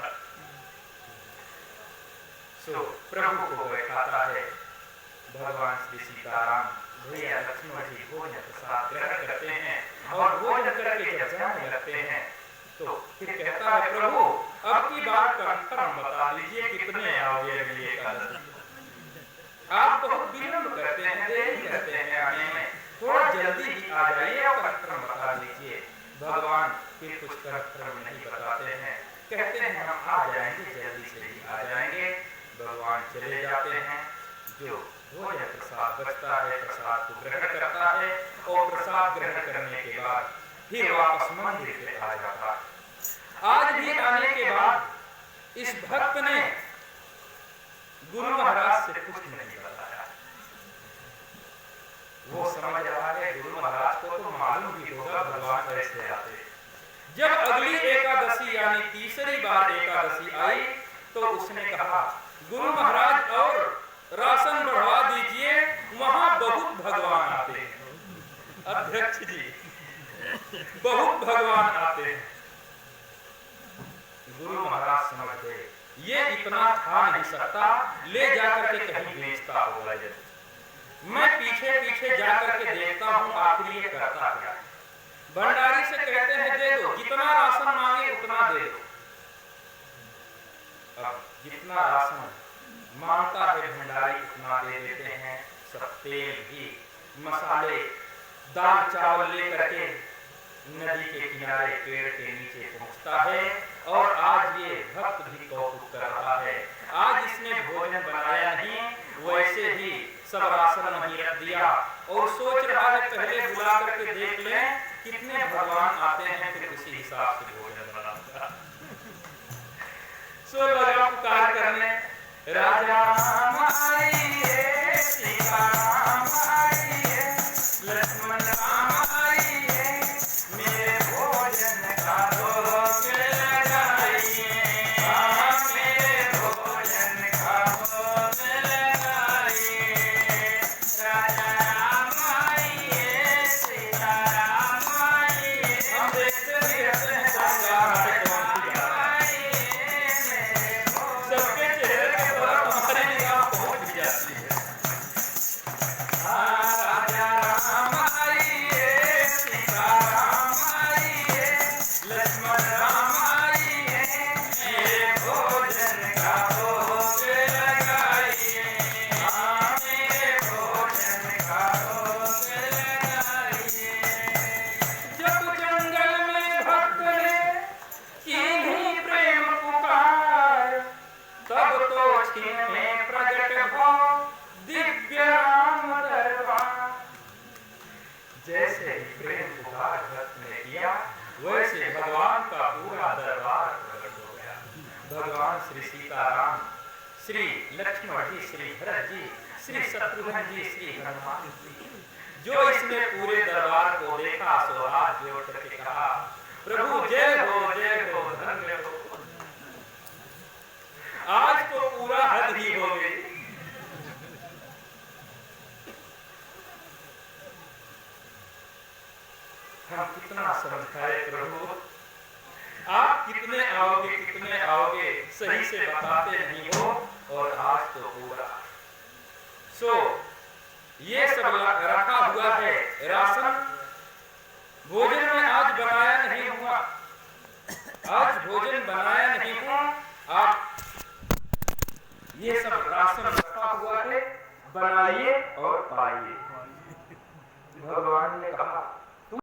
सो प्रभु को बैठाता है, भगवान श्री सीताराम, भैया लक्ष्मण जी भोजन प्रसाद ग्रहण करते हैं और भोजन करके जब जाने लगते हैं तो फिर कहता है प्रभु अब की बार कंफर्म बता दीजिए कितने आओगे अगली एकादशी। आप बहुत विलंब करते हैं, देरी करते हैं आने में, थोड़ा जल्दी ही आ जाइए और कंफर्म बता दीजिए। भगवान फिर कुछ कंफर्म नहीं बताते हैं, कहते हैं हम आ जाएंगे, जल्दी से ही आ जाएंगे। भगवान चले जाते हैं, जो भोजन प्रसाद बचता है प्रसाद को ग्रहण करता है और प्रसाद ग्रहण करने के बाद फिर वापस मंदिर पे आ जाता है। आज भी आने के बाद इस भक्त ने गुरु महाराज से कुछ नहीं बताया। वो समझ रहा है गुरु महाराज को तो मालूम भी होगा भगवान कैसे आते। जब अगली एकादशी यानी तीसरी बार एकादशी आई तो उसने कहा गुरु महाराज और राशन बढ़वा दीजिए, वहां बहुत भगवान आते हैं। अध्यक्ष जी बहुत भगवान आते हैं। गुरु महाराज समझ गए ये इतना खा नहीं सकता, ले जाकर के कहीं बेचता होगा। मैं पीछे पीछे जाकर के देखता हूँ आखिर ये करता क्या। भंडारी से कहते हैं दे दो, जितना राशन मांगे उतना दे दो। अब जितना राशन मांगता है भंडारी उतना दे देते हैं। सब तेल घी मसाले दाल चावल लेकर के नदी के किनारे पेड़ के नीचे पहुंचता है और आज ये भक्त भी कौतुक कर रहा है। आज इसने भोजन बनाया नहीं, वैसे ही सब राशन वहीं रख दिया और सोच रहा है पहले बुला करके देख लें कितने भगवान आते हैं, फिर उसी हिसाब से भोजन बनाऊंगा। सो लगा पुकार करने, राजा राम आइए, सीता राम आइए, लक्ष्मण राम आइए, मेरे भोजन का भोग लगाइए, मेरे भोजन का भोग लगाइए। राजा राम आइए, सीता राम आइए, हम देखते भी रहते हैं सबके चेहरे के श्री लक्ष्मण जी, श्री भरत जी, श्री शत्रुघ्न जी, श्री हनुमान जी। जो इसने पूरे दरबार को देखा सो हाथ जोड़ करके कहा, प्रभु जय हो, धन्य हो। आज तो पूरा हद ही हो गई। हम कितना समझाए प्रभु, आप कितने आओगे सही से बताते नहीं हो, और आज तो पूरा। सो ये सब रखा हुआ है राशन, भोजन में आज बनाया नहीं हुआ, आज भोजन बनाया नहीं हुआ, आप ये सब राशन रखा हुआ है, बनाइए और पाइए। भगवान ने कहा